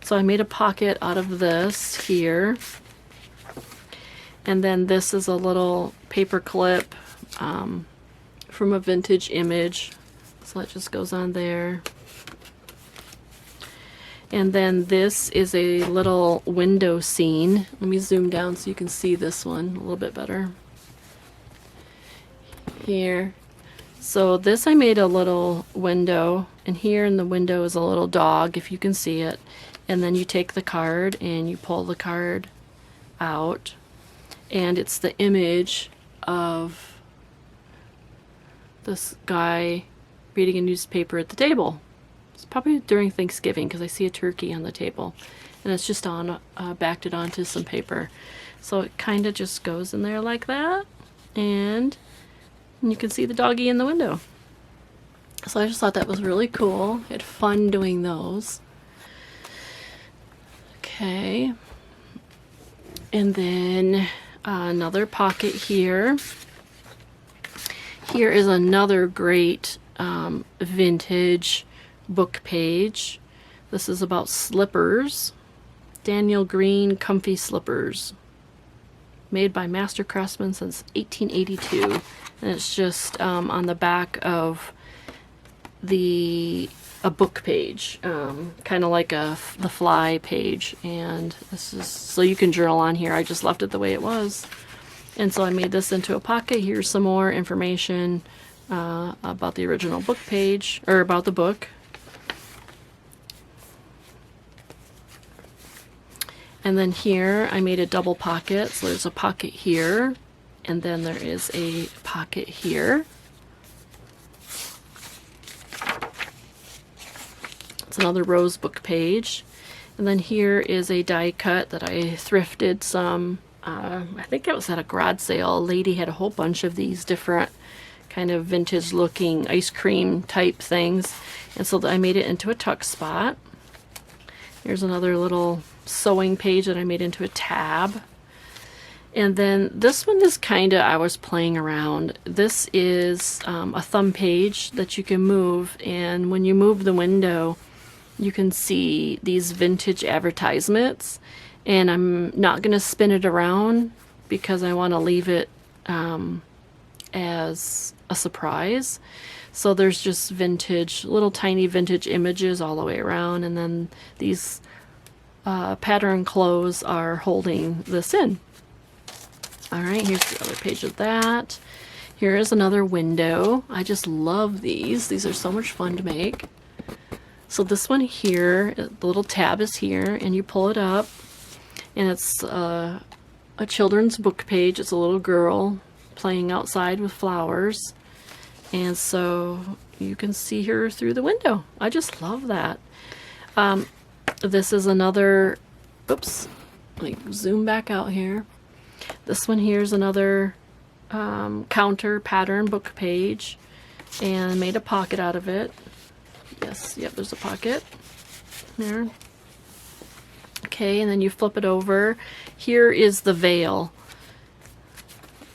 So I made a pocket out of this here. And then this is a little paper clip from a vintage image. So it just goes on there. And then this is a little window scene. Let me zoom down so you can see this one a little bit better. Here. So this I made a little window, and here in the window is a little dog, if you can see it. And then you take the card and you pull the card out, and it's the image of this guy reading a newspaper at the table. It's probably during Thanksgiving because I see a turkey on the table, and it's just on backed it onto some paper. So it kind of just goes in there like that, and you can see the doggy in the window. So I just thought that was really cool. I had fun doing those. Okay, and then another pocket here. Here is another great vintage book page. This is about slippers. Daniel Green comfy slippers, made by master craftsmen since 1882. And it's just on the back of a book page, kind of like the fly page. And this is so you can journal on here. I just left it the way it was. And so I made this into a pocket. Here's some more information about the original book page, or about the book. And then here I made a double pocket. So there's a pocket here, and then there is a pocket here. It's another rose book page. And then here is a die cut that I thrifted some. I think it was at a garage sale. A lady had a whole bunch of these different kind of vintage looking ice cream type things. And so I made it into a tuck spot. Here's another little sewing page that I made into a tab. And then this one is kind of, I was playing around. This is a thumb page that you can move, and when you move the window, you can see these vintage advertisements. And I'm not going to spin it around because I want to leave it as a surprise. So there's just vintage, little tiny vintage images all the way around, and then these pattern clothes are holding this in. Alright, here's the other page of that. Here is another window. I just love these. These are so much fun to make. So this one here, the little tab is here, and you pull it up, and it's a children's book page. It's a little girl playing outside with flowers, and so you can see her through the window. I just love that. This is another, oops, let me zoom back out here. This one here is another counter pattern book page, and I made a pocket out of it. Yes, yep, there's a pocket there. Okay, and then you flip it over. Here is the veil.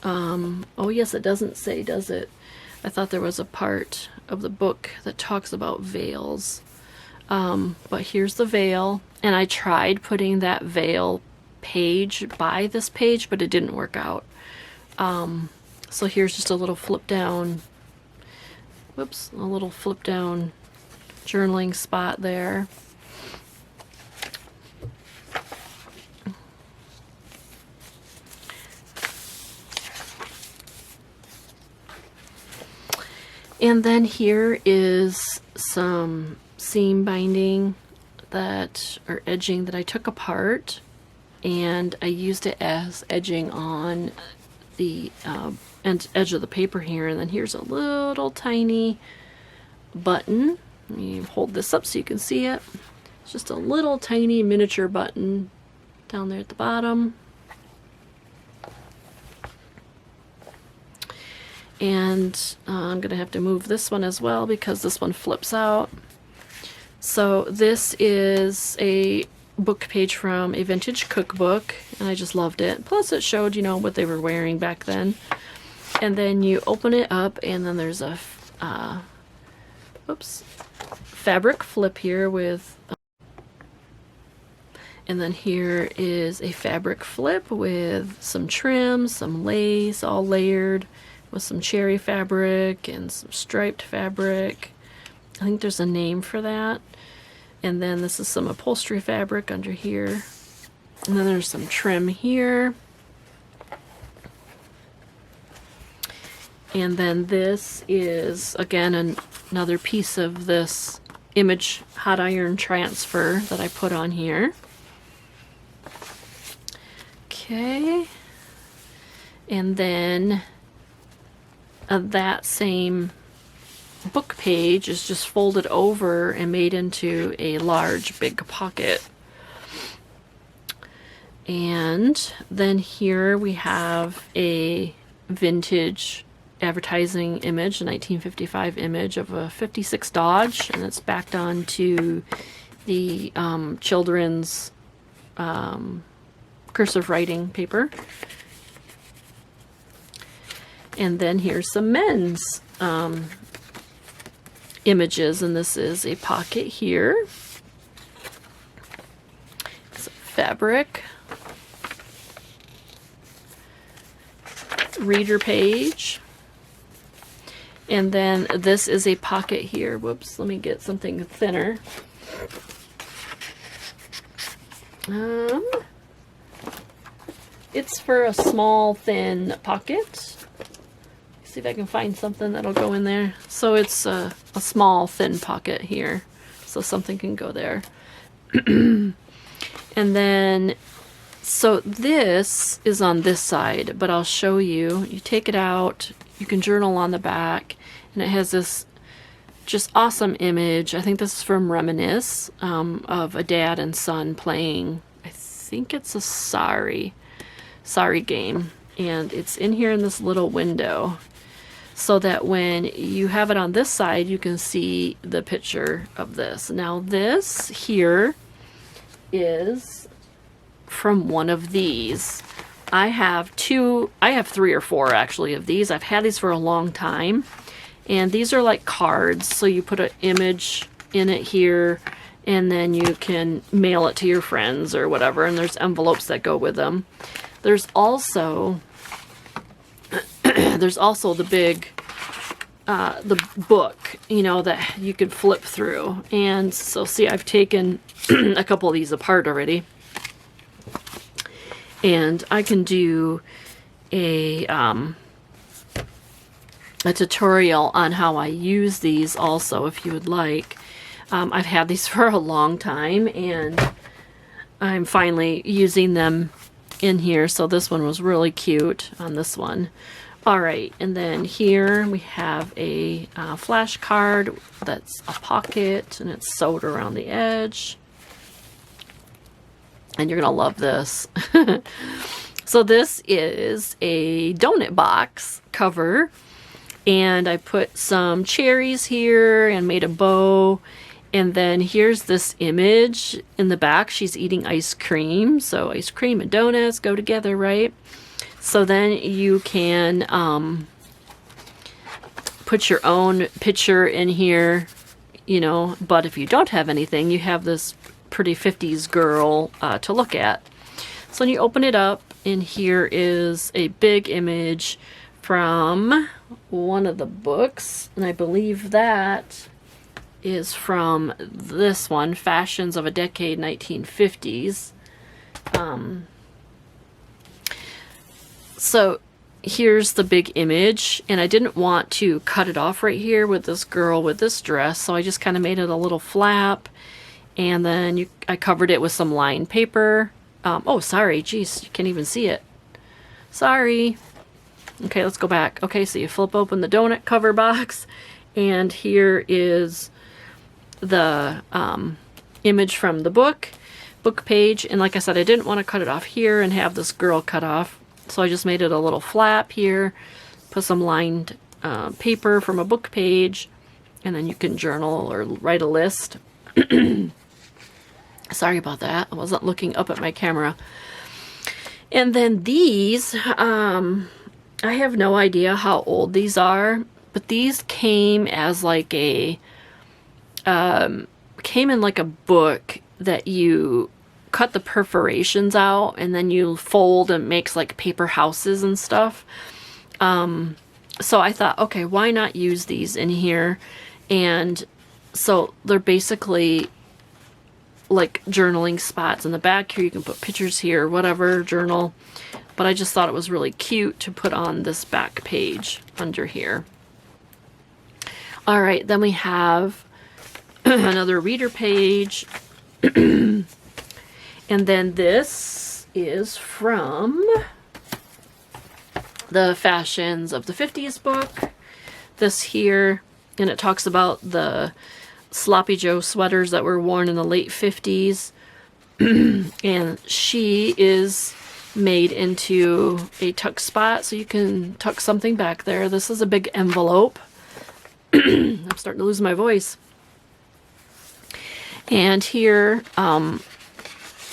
Oh yes, it doesn't say, does it? I thought there was a part of the book that talks about veils. But here's the veil, and I tried putting that veil page by this page, but it didn't work out. So here's just a little flip down, whoops, a little flip down journaling spot there. And then here is some seam binding or edging that I took apart, and I used it as edging on the edge of the paper here. And then here's a little tiny button. Let me hold this up so you can see it. It's just a little tiny miniature button down there at the bottom. And I'm going to have to move this one as well because this one flips out. So this is a book page from a vintage cookbook, and I just loved it. Plus it showed, you know, what they were wearing back then. And then you open it up, and then there's a fabric flip here with, and then here is a fabric flip with some trim, some lace, all layered with some cherry fabric and some striped fabric. I think there's a name for that. And then this is some upholstery fabric under here. And then there's some trim here. And then this is, again, another piece of this image hot iron transfer that I put on here. Okay. And then that same book page is just folded over and made into a large big pocket. And then here we have a vintage advertising image, a 1955 image of a 56 Dodge, and it's backed onto the children's cursive writing paper. And then here's some men's images, and this is a pocket here. It's fabric, reader page, and then this is a pocket here. Whoops, let me get something thinner. It's for a small, thin pocket. See if I can find something that'll go in there. So it's a small, thin pocket here, so something can go there. And then, so this is on this side, but I'll show you. You take it out, you can journal on the back, and it has this just awesome image. I think this is from Reminisce, of a dad and son playing, I think it's a Sorry game, and it's in here in this little window, so that when you have it on this side, you can see the picture of this. Now this here is from one of these. I have three or four actually of these. I've had these for a long time, and these are like cards, so you put an image in it here, and then you can mail it to your friends or whatever, and there's envelopes that go with them. There's also the big the book, you know, that you could flip through. And so see, I've taken a couple of these apart already, and I can do a tutorial on how I use these also, if you would like. I've had these for a long time, and I'm finally using them in here. So this one was really cute on this one. All right, and then here we have a flash card that's a pocket, and it's sewed around the edge. And you're gonna love this. So this is a donut box cover, and I put some cherries here and made a bow. And then here's this image in the back. She's eating ice cream. So ice cream and donuts go together, right? So then you can put your own picture in here, you know, but if you don't have anything, you have this pretty 50s girl to look at. So when you open it up, and here is a big image from one of the books, and I believe that is from this one, Fashions of a Decade, 1950s. So here's the big image, and I didn't want to cut it off right here with this girl with this dress, so I just kind of made it a little flap, and then I covered it with some lined paper. Oh, sorry, geez, you can't even see it. Sorry. Okay, let's go back. Okay, so you flip open the donut cover box, and here is the image from the book page, and like I said, I didn't want to cut it off here and have this girl cut off, so I just made it a little flap here, put some lined paper from a book page, and then you can journal or write a list. Sorry about that. I wasn't looking up at my camera. And then these, I have no idea how old these are, but these came as like a, came in like a book that you cut the perforations out and then you fold and makes like paper houses and stuff. So I thought, okay, why not use these in here? And so they're basically like journaling spots in the back here. You can put pictures here, whatever, journal. But I just thought it was really cute to put on this back page under here. All right, then we have another reader page. And then this is from the Fashions of the 50s book. This here, and it talks about the sloppy Joe sweaters that were worn in the late 50s. And she is made into a tuck spot, so you can tuck something back there. This is a big envelope. I'm starting to lose my voice. And here,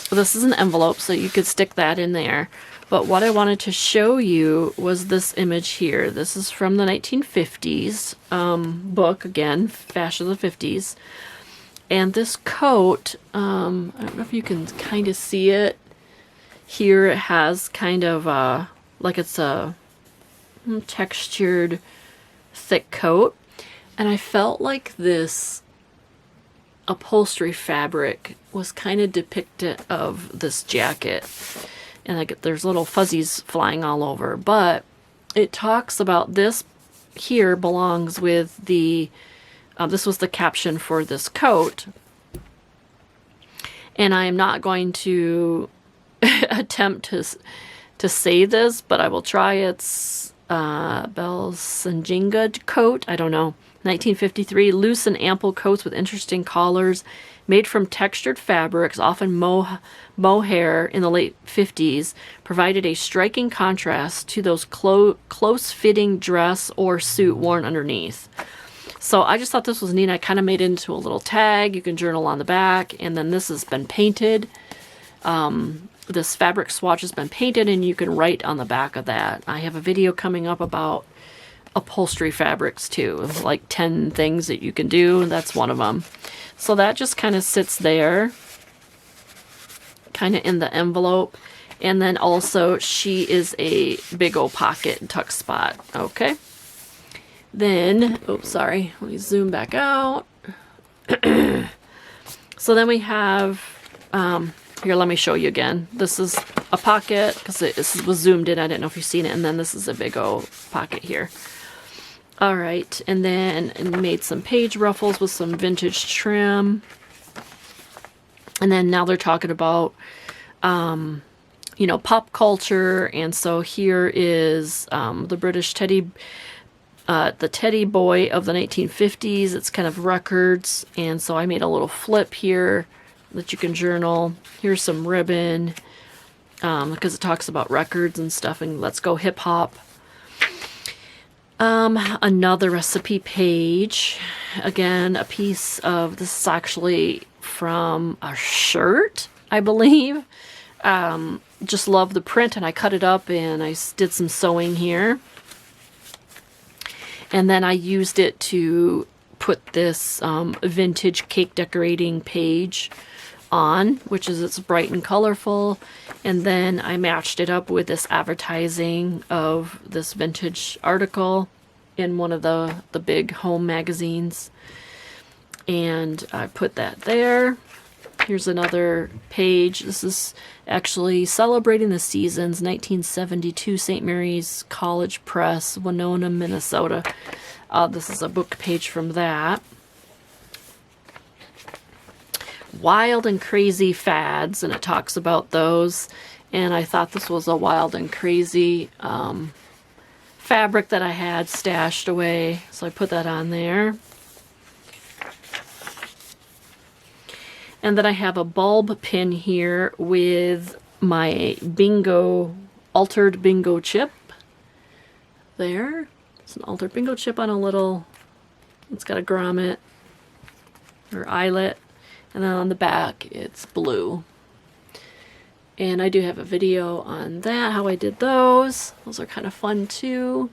this is an envelope, so you could stick that in there. But what I wanted to show you was this image here. This is from the 1950s book, again, Fashion of the 50s. And this coat, I don't know if you can kind of see it. Here it has kind of like it's a textured, thick coat. And I felt like this upholstery fabric was kind of depicted of this jacket. And like there's little fuzzies flying all over. But it talks about this here belongs with the, this was the caption for this coat. And I am not going to attempt to say this, but I will try. It's Belsinginga coat. I don't know. 1953, loose and ample coats with interesting collars, made from textured fabrics, often mohair in the late 50s, provided a striking contrast to those close-fitting dress or suit worn underneath. So I just thought this was neat. I kind of made it into a little tag. You can journal on the back, and then this has been painted. This fabric swatch has been painted, and you can write on the back of that. I have a video coming up about upholstery fabrics too, like 10 things that you can do, and that's one of them. So that just kind of sits there, kind of in the envelope. And then also she is a big old pocket and tuck spot. Okay. Then, oops, sorry, let me zoom back out. So then we have, here, let me show you again. This is a pocket, because it was zoomed in. I didn't know if you've seen it. And then this is a big old pocket here. All right, and then made some page ruffles with some vintage trim. And then now they're talking about, you know, pop culture. And so here is the British teddy, the teddy boy of the 1950s. It's kind of records. And so I made a little flip here that you can journal. Here's some ribbon, because it talks about records and stuff. And let's go hip hop. Another recipe page. Again, a piece of, this is actually from a shirt, I believe. Just love the print, and I cut it up and I did some sewing here. And then I used it to put this vintage cake decorating page on, which is, it's bright and colorful. And then I matched it up with this advertising of this vintage article in one of the big home magazines. And I put that there. Here's another page. This is actually celebrating the seasons, 1972, St. Mary's College Press, Winona, Minnesota. This is a book page from that. Wild and crazy fads, and it talks about those. And I thought this was a wild and crazy fabric that I had stashed away, so I put that on there. And then I have a bulb pin here with my bingo, altered bingo chip. There. It's an altered bingo chip on a little, it's got a grommet or eyelet. And then on the back, it's blue. And I do have a video on that, how I did those. Those are kind of fun too.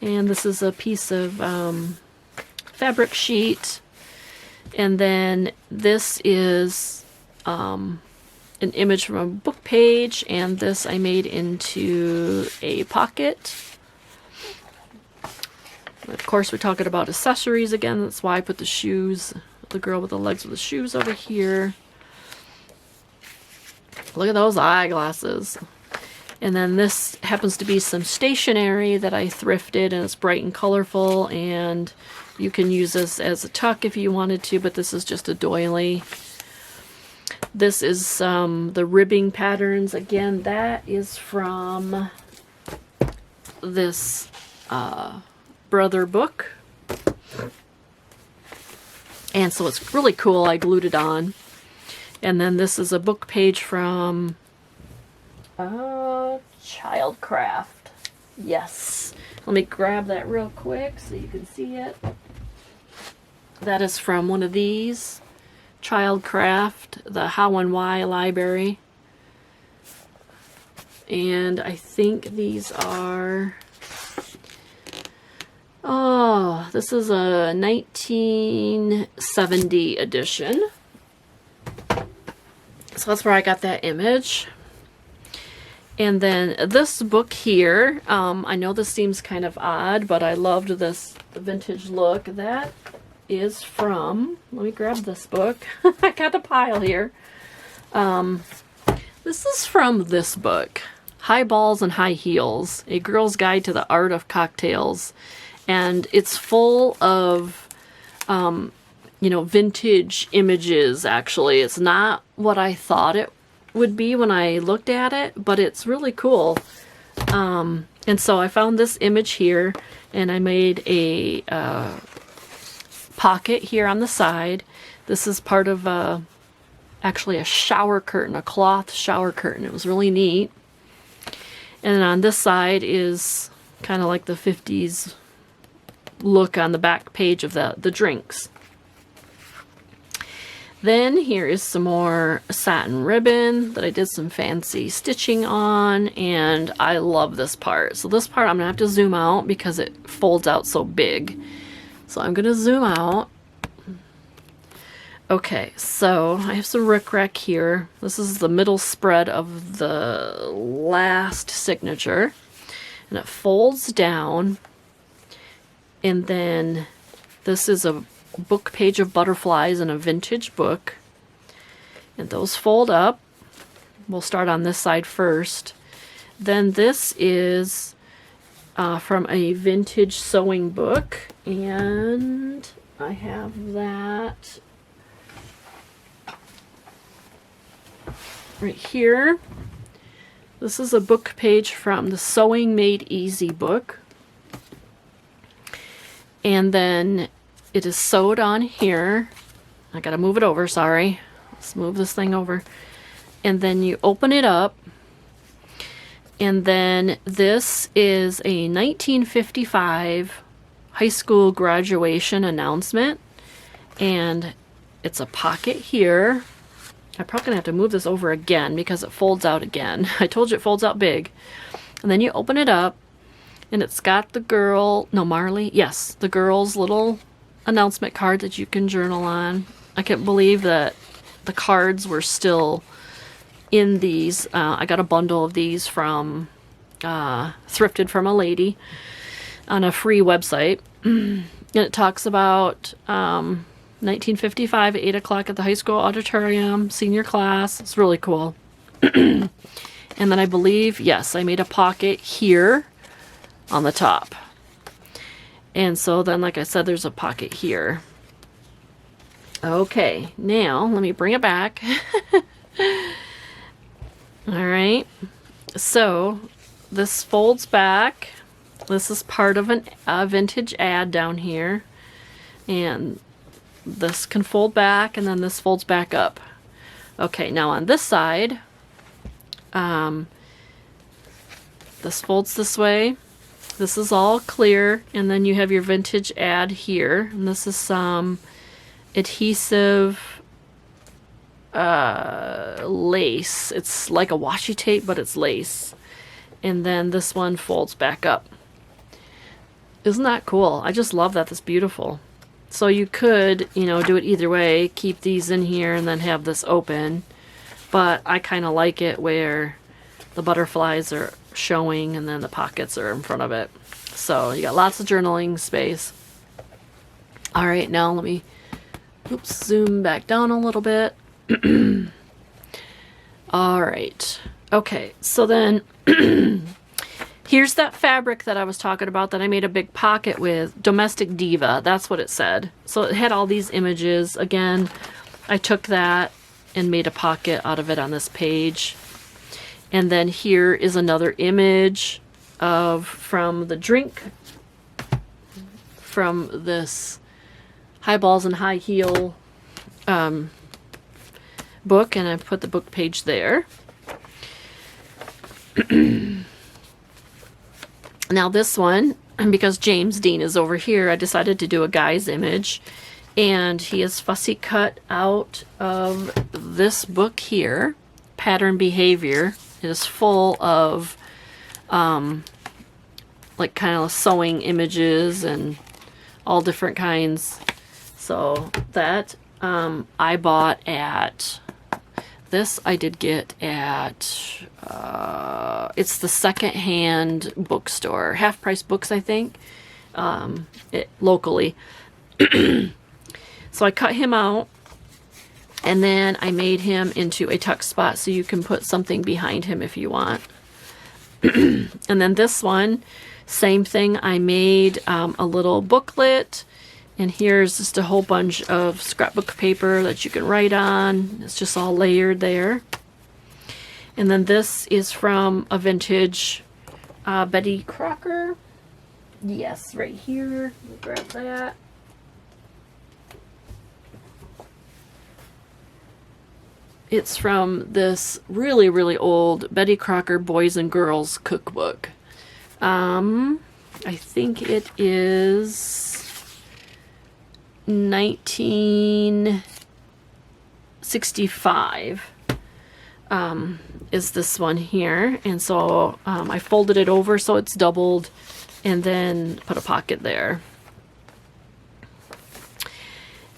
And this is a piece of fabric sheet. And then this is an image from a book page, and this I made into a pocket. Of course, we're talking about accessories again. That's why I put the shoes, the girl with the legs with the shoes over here. Look at those eyeglasses. And then this happens to be some stationery that I thrifted, and it's bright and colorful, and you can use this as a tuck if you wanted to, but this is just a doily. This is the ribbing patterns. Again, that is from this Brother book. And so it's really cool. I glued it on. And then this is a book page from Childcraft. Yes. Let me grab that real quick so you can see it. That is from one of these. Childcraft, the How and Why library. And I think these are... Oh, this is a 1970 edition. So that's where I got that image. And then this book here, I know this seems kind of odd, but I loved this vintage look. That is from, let me grab this book. I got a pile here. This is from this book, High Balls and High Heels, A Girl's Guide to the Art of Cocktails. And it's full of, you know, vintage images, actually. It's not what I thought it would be when I looked at it, but it's really cool. And so I found this image here, and I made a pocket here on the side. This is part of actually a shower curtain, a cloth shower curtain. It was really neat. And then on this side is kind of like the 50s look on the back page of the drinks. Then here is some more satin ribbon that I did some fancy stitching on, and I love this part. So this part I'm gonna have to zoom out because it folds out so big. So I'm gonna zoom out. Okay, so I have some rickrack here. This is the middle spread of the last signature, and it folds down. And then this is a book page of butterflies in a vintage book. And those fold up. We'll start on this side first. Then this is from a vintage sewing book. And I have that right here. This is a book page from the Sewing Made Easy book. And then it is sewed on here. I gotta move it over, sorry. Let's move this thing over. And then you open it up. And then this is a 1955 high school graduation announcement. And it's a pocket here. I'm probably gonna have to move this over again because it folds out again. I told you it folds out big. And then you open it up. And it's got the girl, no, Marley, yes, the girl's little announcement card that you can journal on. I can't believe that the cards were still in these. I got a bundle of these from, thrifted from a lady on a free website. And it talks about 1955 at 8 o'clock at the high school auditorium, senior class. It's really cool. And then I believe, yes, I made a pocket here on the top. And so then, like I said, there's a pocket here. Okay, now let me bring it back. All right, so this folds back. This is part of a vintage ad down here, and this can fold back, and then this folds back up. Okay, now on this side, this folds this way. This is all clear, and then you have your vintage ad here, and this is some adhesive lace. It's like a washi tape, but it's lace. And then this one folds back up. Isn't that cool? I just love that. That's beautiful. So you could, you know, do it either way. Keep these in here and then have this open. But I kind of like it where the butterflies are showing and then the pockets are in front of it. So you got lots of journaling space. All right, now let me zoom back down a little bit. All right. Okay, so then here's that fabric that I was talking about that I made a big pocket with. Domestic Diva, that's what it said. So it had all these images. Again, I took that and made a pocket out of it on this page. And then here is another image from the drink, from this Highballs and High Heel book, and I put the book page there. Now this one, because James Dean is over here, I decided to do a guy's image, and he is fussy cut out of this book here, Pattern Behavior. It is full of like kind of sewing images and all different kinds. So that I bought at, this I did get at, it's the secondhand bookstore, Half Price Books, I think, locally. So I cut him out, and then I made him into a tuck spot so you can put something behind him if you want. And then this one, same thing, I made a little booklet, and here's just a whole bunch of scrapbook paper that you can write on. It's just all layered there. And then this is from a vintage Betty Crocker. Yes, right here. Let me grab that. It's from this really, really old Betty Crocker Boys and Girls cookbook. I think it is 1965 is this one here. And so I folded it over so it's doubled and then put a pocket there.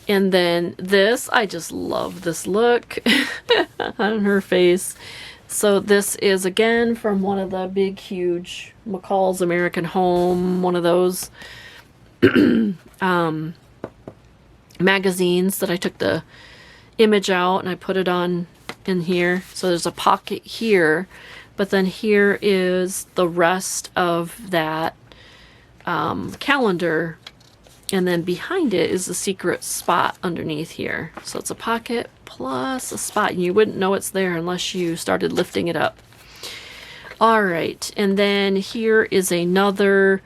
And then this, I just love this look on her face. So this is again from one of the big, huge McCall's American Home, one of those magazines that I took the image out and I put it on in here. So there's a pocket here, but then here is the rest of that calendar. And then behind it is a secret spot underneath here. So it's a pocket plus a spot. And you wouldn't know it's there unless you started lifting it up. All right. And then here is another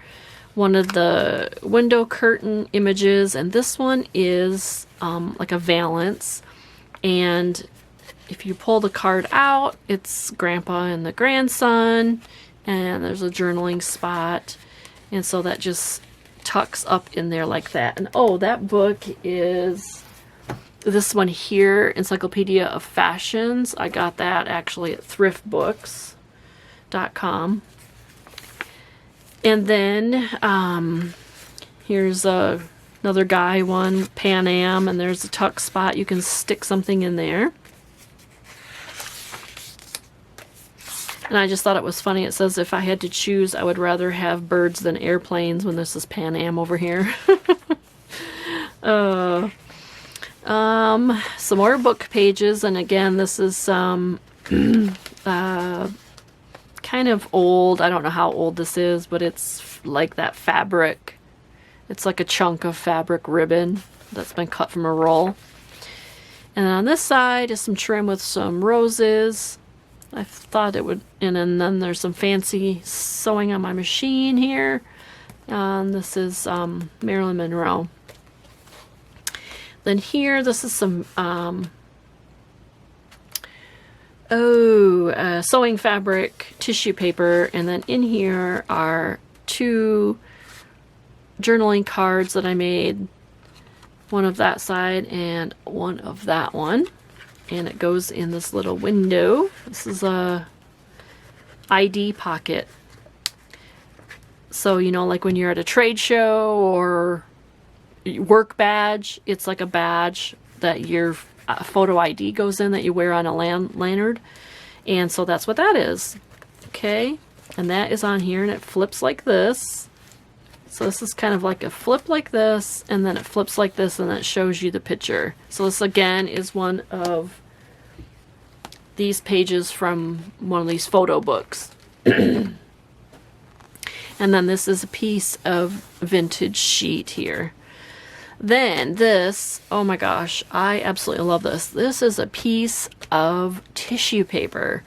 one of the window curtain images. And this one is like a valance. And if you pull the card out, it's Grandpa and the grandson. And there's a journaling spot. And so that just tucks up in there like that. And oh, that book is this one here, Encyclopedia of Fashions. I got that actually at thriftbooks.com. And then here's another guy one, Pan Am, and there's a tuck spot. You can stick something in there. And I just thought it was funny. It says if I had to choose, I would rather have birds than airplanes, when this is Pan Am over here. Some more book pages. And again, this is kind of old. I don't know how old this is, but it's like that fabric. It's like a chunk of fabric ribbon that's been cut from a roll. And on this side is some trim with some roses. I thought it would, and then there's some fancy sewing on my machine here. This is Marilyn Monroe. Then here, this is some sewing fabric, tissue paper, and then in here are 2 journaling cards that I made. One of that side and one of that one. and it goes in this little window. This is a ID pocket. So, you know, like when you're at a trade show or work badge, it's like a badge that your photo ID goes in that you wear on a lanyard. And so that's what that is. Okay, and that is on here, and it flips like this. So this is kind of like a flip like this, and then it flips like this, and it shows you the picture. So this again is one of these pages from one of these photo books. And then this is a piece of vintage sheet here. Then this, oh my gosh, I absolutely love this. This is a piece of tissue paper,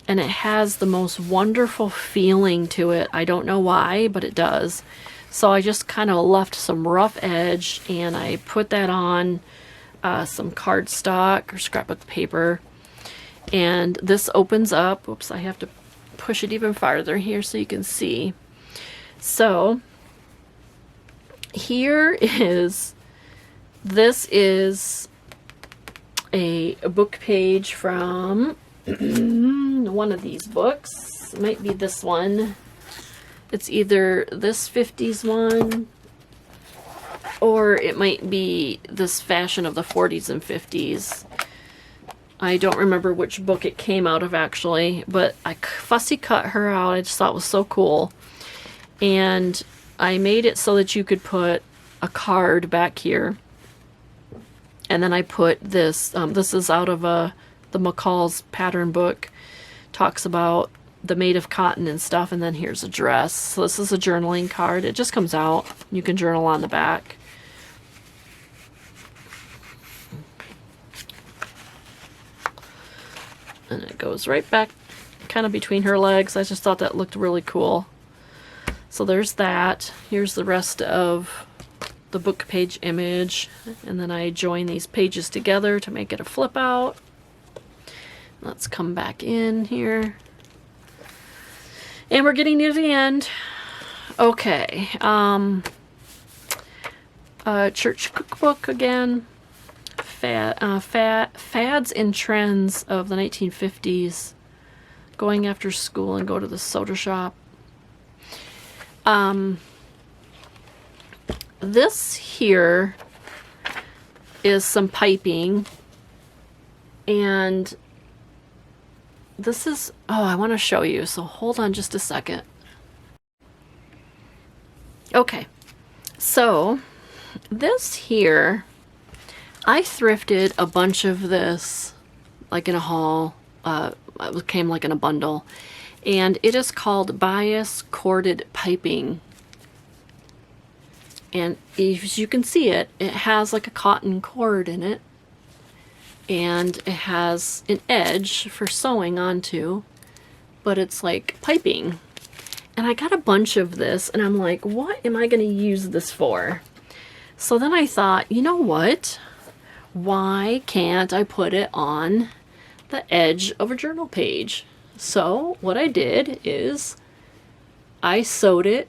and it has the most wonderful feeling to it. I don't know why, but it does. So I just kind of left some rough edge, and I put that on some cardstock or scrapbook paper. And this opens up. Oops, I have to push it even farther here so you can see. So here is, this is a book page from one of these books. It might be this one. It's either this 50s one, or it might be this Fashion of the 40s and 50s. I don't remember which book it came out of actually, but I fussy cut her out. I just thought it was so cool. And I made it so that you could put a card back here. And then I put this, this is out of the McCall's pattern book. Talks about the made of cotton and stuff, and then here's a dress. So this is a journaling card. It just comes out. You can journal on the back. And it goes right back kind of between her legs. I just thought that looked really cool. So there's that. Here's the rest of the book page image. And then I join these pages together to make it a flip out. Let's come back in here. And we're getting near the end. Okay. Church cookbook again. Fads and trends of the 1950s. Going after school and go to the soda shop. This here is some piping, and this is, oh, I want to show you, so hold on just a second. Okay, so this here, I thrifted a bunch of this, like in a haul. It came like in a bundle, and it is called bias corded piping. And as you can see it has like a cotton cord in it, and it has an edge for sewing onto, but it's like piping. And I got a bunch of this, and I'm like, what am I going to use this for? So then I thought, you know what? Why can't I put it on the edge of a journal page? So what I did is I sewed it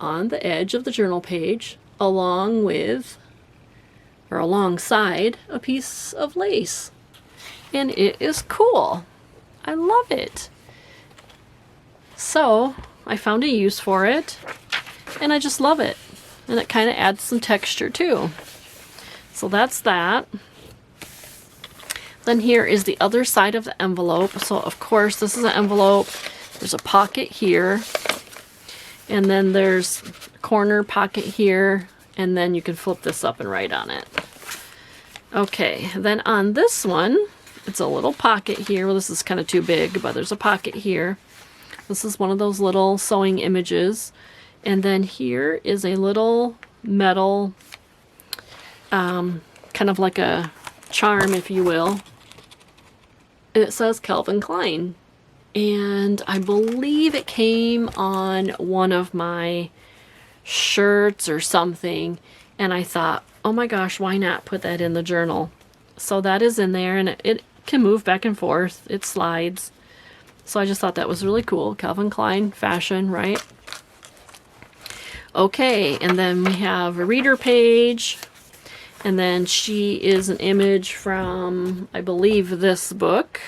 on the edge of the journal page along with, or alongside, a piece of lace. And it is cool. I love it. So I found a use for it, and I just love it. And it kind of adds some texture too. So that's that. Then here is the other side of the envelope. So of course this is an envelope. There's a pocket here. And then there's a corner pocket here. And then you can flip this up and write on it. Okay, then on this one, it's a little pocket here. Well, this is kind of too big, but there's a pocket here. This is one of those little sewing images. And then here is a little metal, kind of like a charm, if you will. And it says Calvin Klein. And I believe it came on one of my shirts or something. And I thought, oh my gosh, why not put that in the journal? So that is in there, and it can move back and forth. It slides. So I just thought that was really cool. Calvin Klein fashion, right? Okay, and then we have a reader page. And then she is an image from, I believe, this book.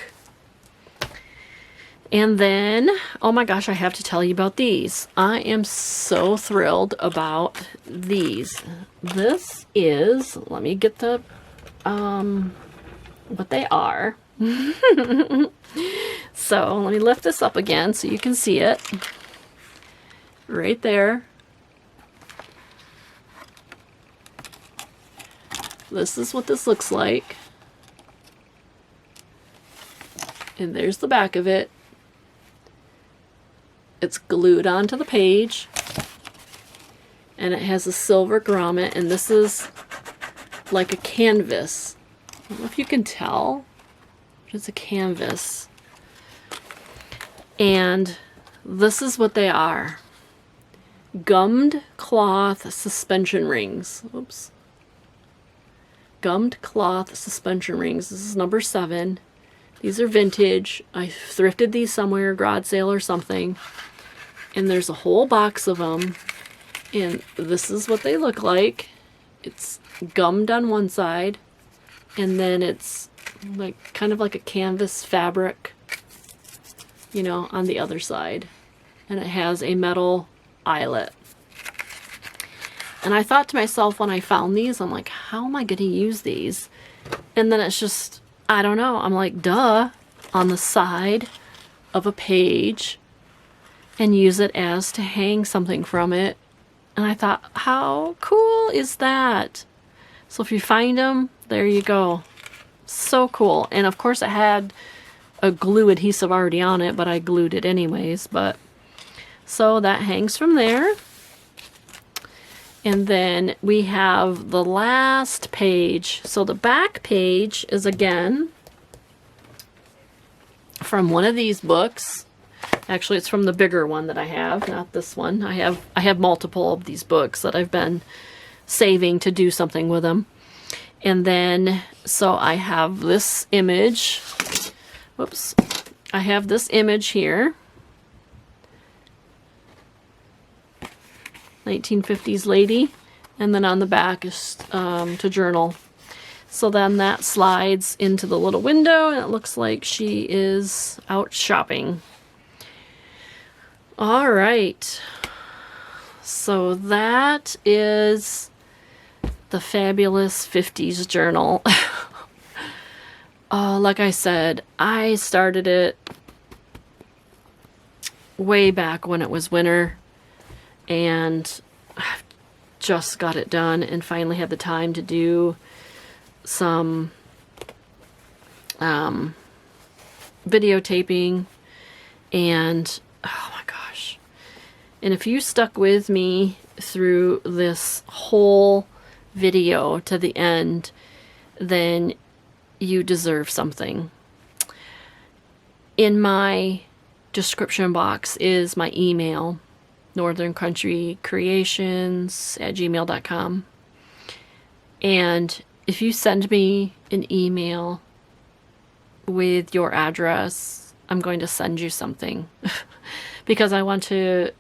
And then, oh my gosh, I have to tell you about these. I am so thrilled about these. This is, let me get the, what they are. So let me lift this up again so you can see it. Right there. This is what this looks like. And there's the back of it. It's glued onto the page. And it has a silver grommet, and this is like a canvas. I don't know if you can tell, but it's a canvas. And this is what they are. Gummed cloth suspension rings. Oops. Gummed cloth suspension rings. This is number 7. These are vintage. I thrifted these somewhere, garage sale or something. And there's a whole box of them. And this is what they look like. It's gummed on one side. And then it's like kind of like a canvas fabric, you know, on the other side. And it has a metal eyelet. And I thought to myself when I found these, I'm like, how am I going to use these? And then it's just, I don't know. I'm like, duh, on the side of a page and use it as to hang something from it. And I thought, how cool is that? So if you find them, there you go. So cool. And of course it had a glue adhesive already on it, but I glued it anyways. But so that hangs from there. And then we have the last page. So the back page is again from one of these books. Actually, it's from the bigger one that I have, not this one. I have multiple of these books that I've been saving to do something with them. And then, so I have this image. Whoops. I have this image here. 1950s lady, and then on the back is to journal. So then that slides into the little window, and it looks like she is out shopping. All right, so that is the fabulous 50s journal. Like I said, I started it way back when it was winter. And I've just got it done and finally had the time to do some videotaping. And oh my gosh. And if you stuck with me through this whole video to the end, then you deserve something. In my description box is my email. northerncountrycreations@gmail.com. And if you send me an email with your address, I'm going to send you something. Because I want to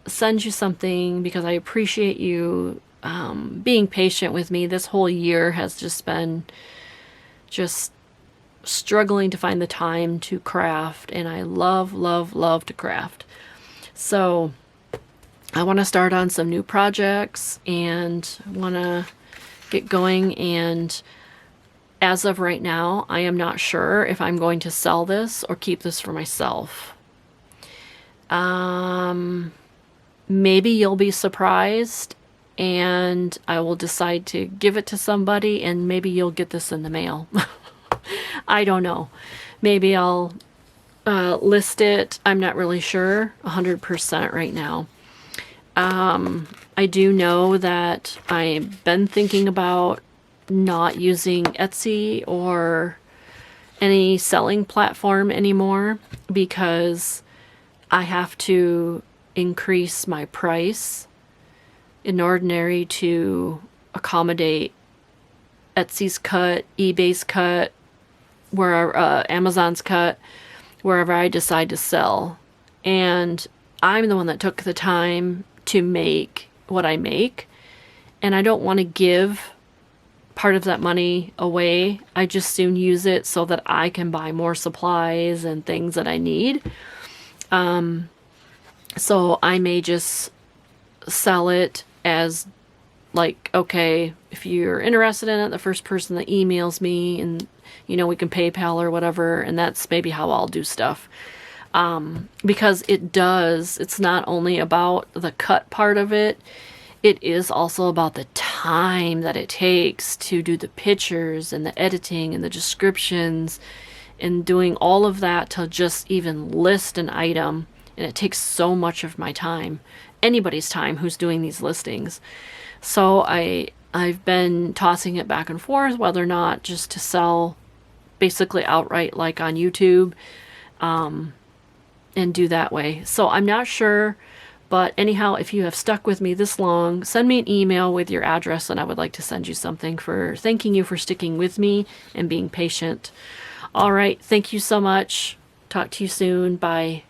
send you something because I appreciate you being patient with me. This whole year has just been just struggling to find the time to craft, and I love, love, love to craft. So I want to start on some new projects and want to get going. And as of right now, I am not sure if I'm going to sell this or keep this for myself. Maybe you'll be surprised and I will decide to give it to somebody, and maybe you'll get this in the mail. I don't know. Maybe I'll list it. I'm not really sure 100% right now. I do know that I've been thinking about not using Etsy or any selling platform anymore because I have to increase my price in ordinary to accommodate Etsy's cut, eBay's cut, where Amazon's cut, wherever I decide to sell. And I'm the one that took the time to make what I make. and I don't want to give part of that money away. I just soon use it so that I can buy more supplies and things that I need. So I may just sell it as like, okay, if you're interested in it, the first person that emails me, and we can PayPal or whatever, and that's maybe how I'll do stuff. Because it's not only about the cut part of it, it is also about the time that it takes to do the pictures and the editing and the descriptions and doing all of that to just even list an item. And it takes so much of my time, anybody's time who's doing these listings. So I've been tossing it back and forth, whether or not just to sell basically outright like on YouTube, and do that way. So I'm not sure, but anyhow, if you have stuck with me this long, send me an email with your address and I would like to send you something for thanking you for sticking with me and being patient. All right. Thank you so much. Talk to you soon. Bye.